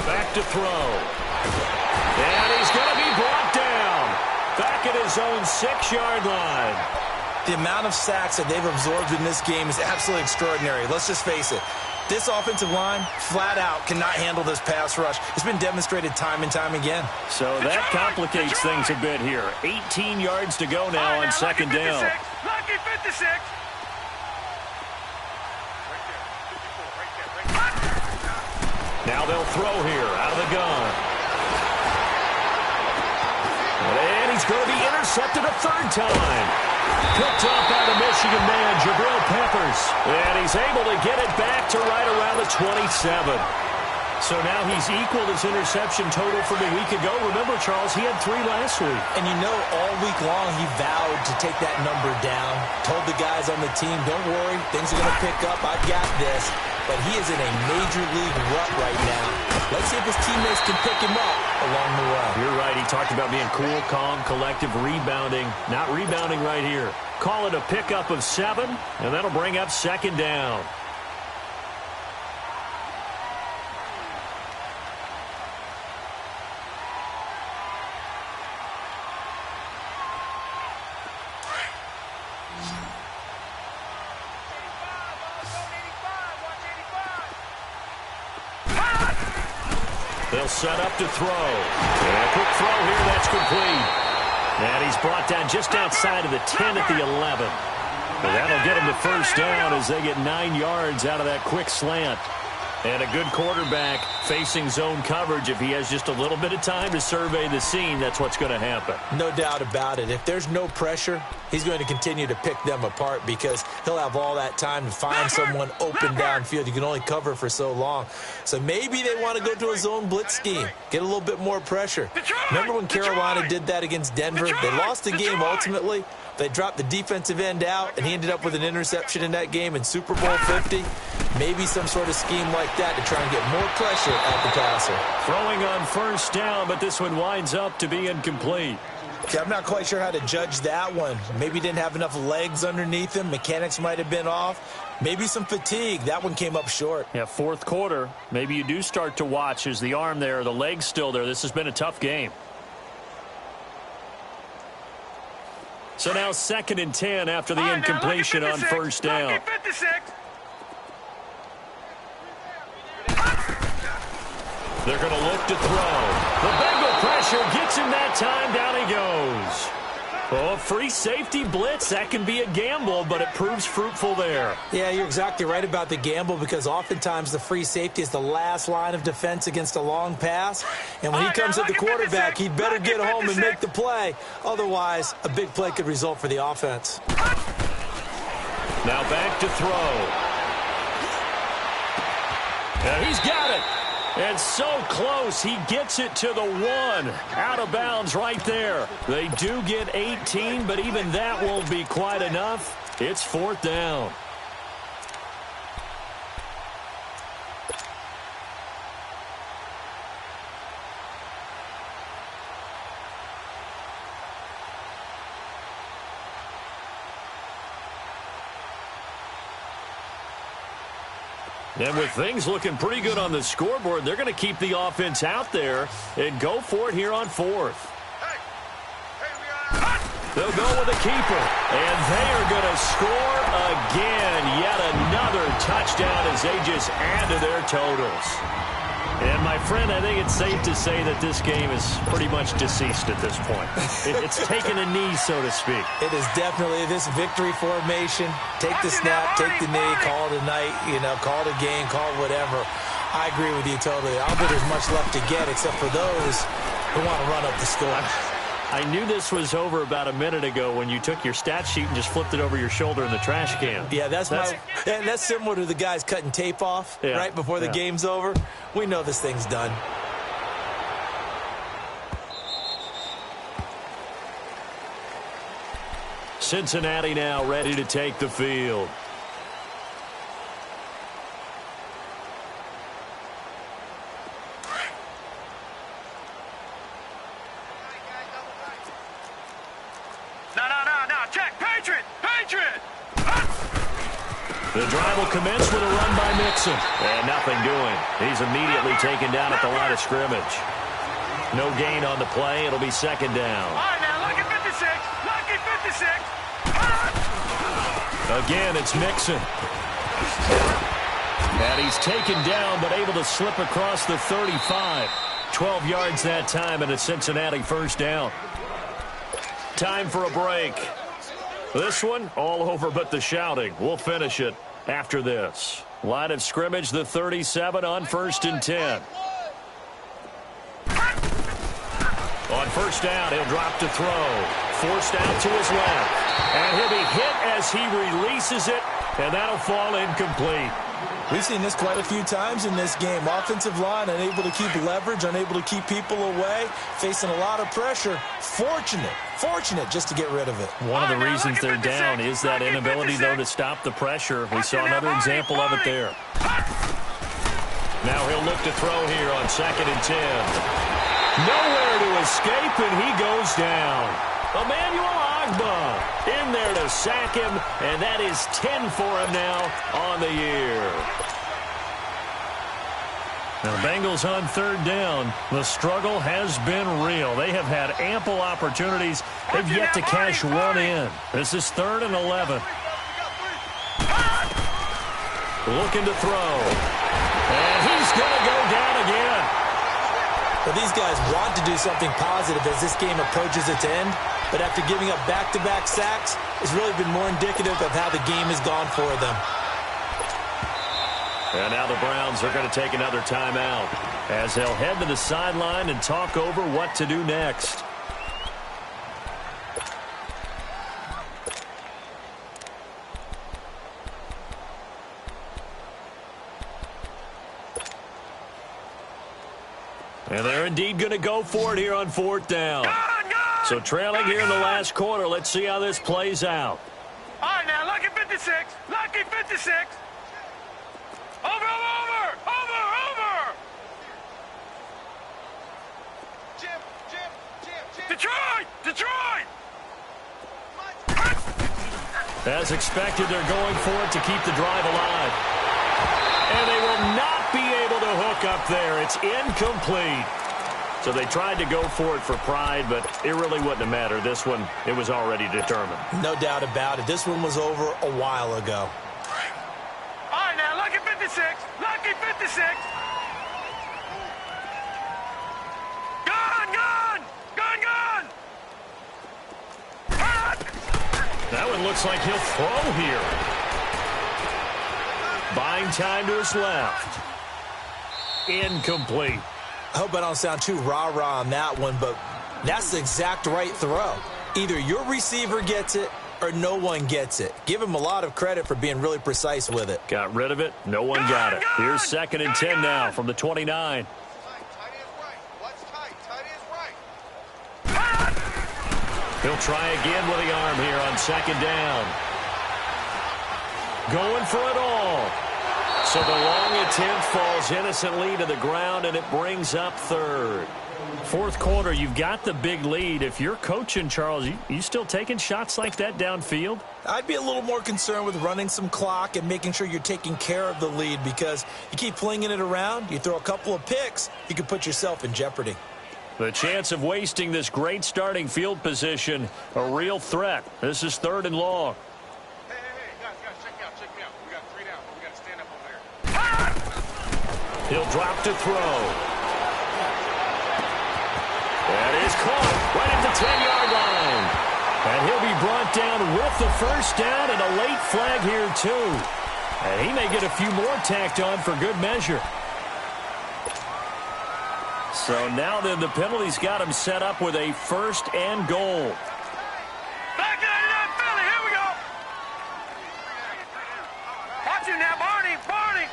Back to throw. And he's going to be brought down. Back at his own 6-yard line. The amount of sacks that they've absorbed in this game is absolutely extraordinary. Let's just face it. This offensive line, flat out, cannot handle this pass rush. It's been demonstrated time and time again. So that complicates things a bit here. 18 yards to go now on second down. Lucky 56. Now they'll throw here out of the gun. And he's going to be intercepted a third time. Picked up by the Michigan man, Jabril Peppers. And he's able to get it back to right around the 27. So now he's equaled his interception total from a week ago. Remember, Charles, he had 3 last week. And you know, all week long he vowed to take that number down. Told the guys on the team, don't worry, things are going to pick up. I've got this. But he is in a major league rut right now. Let's see if his teammates can pick him up along the way. You're right. He talked about being cool, calm, collective, rebounding. Not rebounding right here. Call it a pickup of 7, and that'll bring up second down. They'll set up to throw. And a quick throw here, that's complete. And he's brought down just outside of the 10 at the 11. But that'll get him the first down as they get 9 yards out of that quick slant. And a good quarterback facing zone coverage. If he has just a little bit of time to survey the scene, that's what's going to happen. No doubt about it. If there's no pressure, he's going to continue to pick them apart because he'll have all that time to find someone open downfield. You can only cover for so long. So maybe they want to go to a zone blitz scheme, get a little bit more pressure. Remember when Carolina did that against Denver? They lost the game ultimately. They dropped the defensive end out, and he ended up with an interception in that game in Super Bowl 50. Maybe some sort of scheme like that to try and get more pressure at the passer. Throwing on first down, but this one winds up to be incomplete. Okay, I'm not quite sure how to judge that one. Maybe he didn't have enough legs underneath him. Mechanics might have been off. Maybe some fatigue. That one came up short. Yeah, fourth quarter. Maybe you do start to watch as the arm there, the leg's still there. This has been a tough game. So now 2nd and 10 after the incompletion on first down. They're going to look to throw. The Bengal pressure gets him that time. Down he goes. Oh, free safety blitz. That can be a gamble, but it proves fruitful there. Yeah, you're exactly right about the gamble because oftentimes the free safety is the last line of defense against a long pass. And when he comes at the quarterback, he'd better get home and make the play. Otherwise, a big play could result for the offense. Now back to throw. And he's got it. And so close, he gets it to the 1. Out of bounds right there. They do get 18, but even that won't be quite enough. It's 4th down. And with things looking pretty good on the scoreboard, they're going to keep the offense out there and go for it here on 4th. They'll go with a keeper, and they are going to score again. Yet another touchdown as they just add to their totals. And, my friend, I think it's safe to say that this game is pretty much deceased at this point. It's taken a knee, so to speak. It is definitely this victory formation. Take the snap, take the knee, call it a night, call it a game, call it whatever. I agree with you totally. I don't think there's much left to get except for those who want to run up the score. I knew this was over about a minute ago when you took your stat sheet and just flipped it over your shoulder in the trash can. Yeah, that's similar to the guys cutting tape off right before the game's over. We know this thing's done. Cincinnati now ready to take the field. The drive will commence with a run by Mixon. And nothing doing. He's immediately taken down at the line of scrimmage. No gain on the play. It'll be second down. All right, now, lucky 56. Lucky 56. Again, it's Mixon. And he's taken down, but able to slip across the 35. 12 yards that time, and a Cincinnati first down. Time for a break. This one, all over but the shouting. We'll finish it after this. Line of scrimmage, the 37 on 1st and 10. On first down, he'll drop to throw. Forced out to his left. And he'll be hit as he releases it, and that'll fall incomplete. We've seen this quite a few times in this game. Offensive line unable to keep leverage, unable to keep people away, facing a lot of pressure. Fortunate just to get rid of it. One of the reasons they're down is that inability, though, to stop the pressure. We saw another example of it there. Now he'll look to throw here on 2nd and 10. Nowhere to escape, and he goes down. Emmanuel Ogbah in there to sack him, and that is 10 for him now on the year. Now, the Bengals on 3rd down. The struggle has been real. They have had ample opportunities. They've yet to cash one in. This is 3rd and 11. Looking to throw. And he's going to go down again. But these guys want to do something positive as this game approaches its end. But after giving up back-to-back sacks, it's really been more indicative of how the game has gone for them. And now the Browns are going to take another timeout as they'll head to the sideline and talk over what to do next. And they're indeed going to go for it here on 4th down. So trailing here in the last quarter. Let's see how this plays out. All right, now, lucky 56. Lucky 56. Over. Jim. Detroit. As expected, they're going for it to keep the drive alive. And they will not be able to hook up there. It's incomplete. So they tried to go for it for pride, but it really wouldn't have mattered. This one, it was already determined. No doubt about it. This one was over a while ago. All right, now, lucky 56. Lucky 56. Gun. That one looks like he'll throw here. Buying time to his left. Incomplete. I hope I don't sound too rah-rah on that one, but that's the exact right throw. Either your receiver gets it or no one gets it. Give him a lot of credit for being really precise with it. Got rid of it. No one got it. Here's 2nd and 10 now from the 29. He'll try again with the arm here on 2nd down. Going for it all. So the long attempt falls innocently to the ground, and it brings up 3rd. 4th quarter, you've got the big lead. If you're coaching, Charles, you still taking shots like that downfield? I'd be a little more concerned with running some clock and making sure you're taking care of the lead, because you keep flinging it around, you throw a couple of picks, you can put yourself in jeopardy. The chance of wasting this great starting field position, a real threat. This is 3rd and long. Hey, guys, check me out. We got 3 down. We got to stand up over He'll drop to throw. That is caught right at the 10-yard line. And he'll be brought down with the first down and a late flag here, too. And he may get a few more tacked on for good measure. So now then the penalty's got him set up with a first and goal. Back to that Philly. Here we go. Watch him now, Barney. Barney.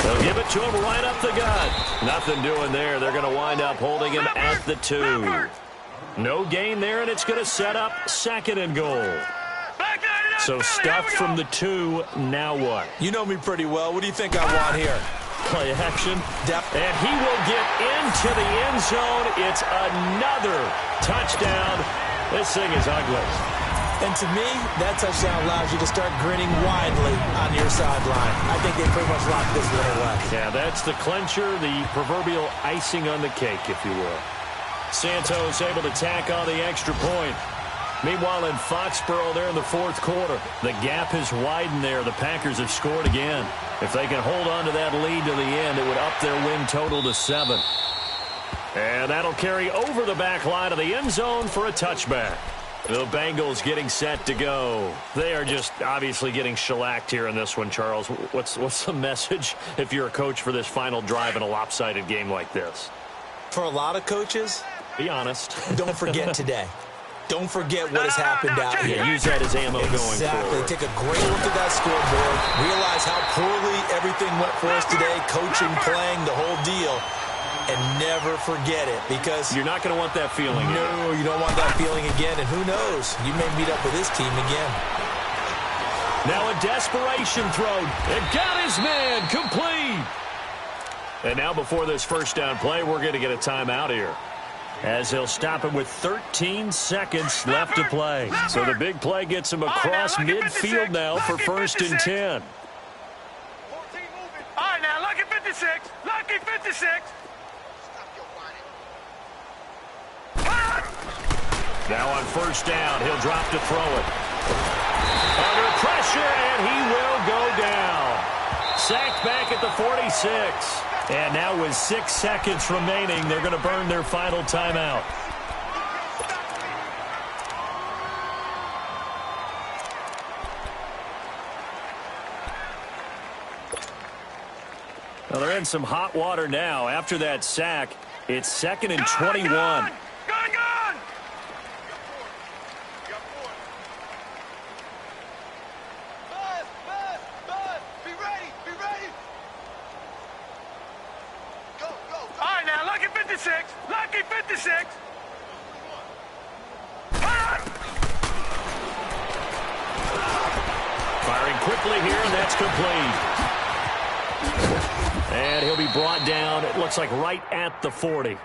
They'll give it to him right up the gut. Nothing doing there. They're going to wind up holding him at the 2. No gain there, and it's going to set up second and goal. So stuffed from the 2, now what? You know me pretty well. What do you think I want here? Play action. Depth. And he will get into the end zone. It's another touchdown. This thing is ugly. And to me, that touchdown allows you to start grinning widely on your sideline. I think they pretty much locked this one away. Yeah, that's the clincher, the proverbial icing on the cake, if you will. Santos able to tack on the extra point. Meanwhile, in Foxborough, there in the fourth quarter, the gap has widened there. The Packers have scored again. If they can hold on to that lead to the end, it would up their win total to 7. And that'll carry over the back line of the end zone for a touchback. The Bengals getting set to go. They are just obviously getting shellacked here in this one, Charles. What's the message if you're a coach for this final drive in a lopsided game like this? For a lot of coaches, be honest. Don't forget today. Don't forget what has happened out here. Yeah, use that as ammo going forward. Exactly. Take a great look at that scoreboard. Realize how poorly everything went for us today. Coaching, playing, the whole deal. And never forget it, because you're not going to want that feeling. No, you don't want that feeling again. And who knows? You may meet up with this team again. Now a desperation throw. It got his man complete. And now before this first down play, we're going to get a timeout here, as he'll stop him with 13 seconds left to play. So the big play gets him across midfield now for first and 10. All right, now, lucky 56. Lucky 56. Now on first down, he'll drop to throw it. Under pressure, and he will go down. Sacked back at the 46. And now with 6 seconds remaining, they're going to burn their final timeout. Well, they're in some hot water now. After that sack, it's 2nd and 21. Gone! Buzz! Be ready! Go! All right, now, lucky 56. Lucky 56. Firing quickly here, and that's complete. And he'll be brought down, it looks like right at the 40.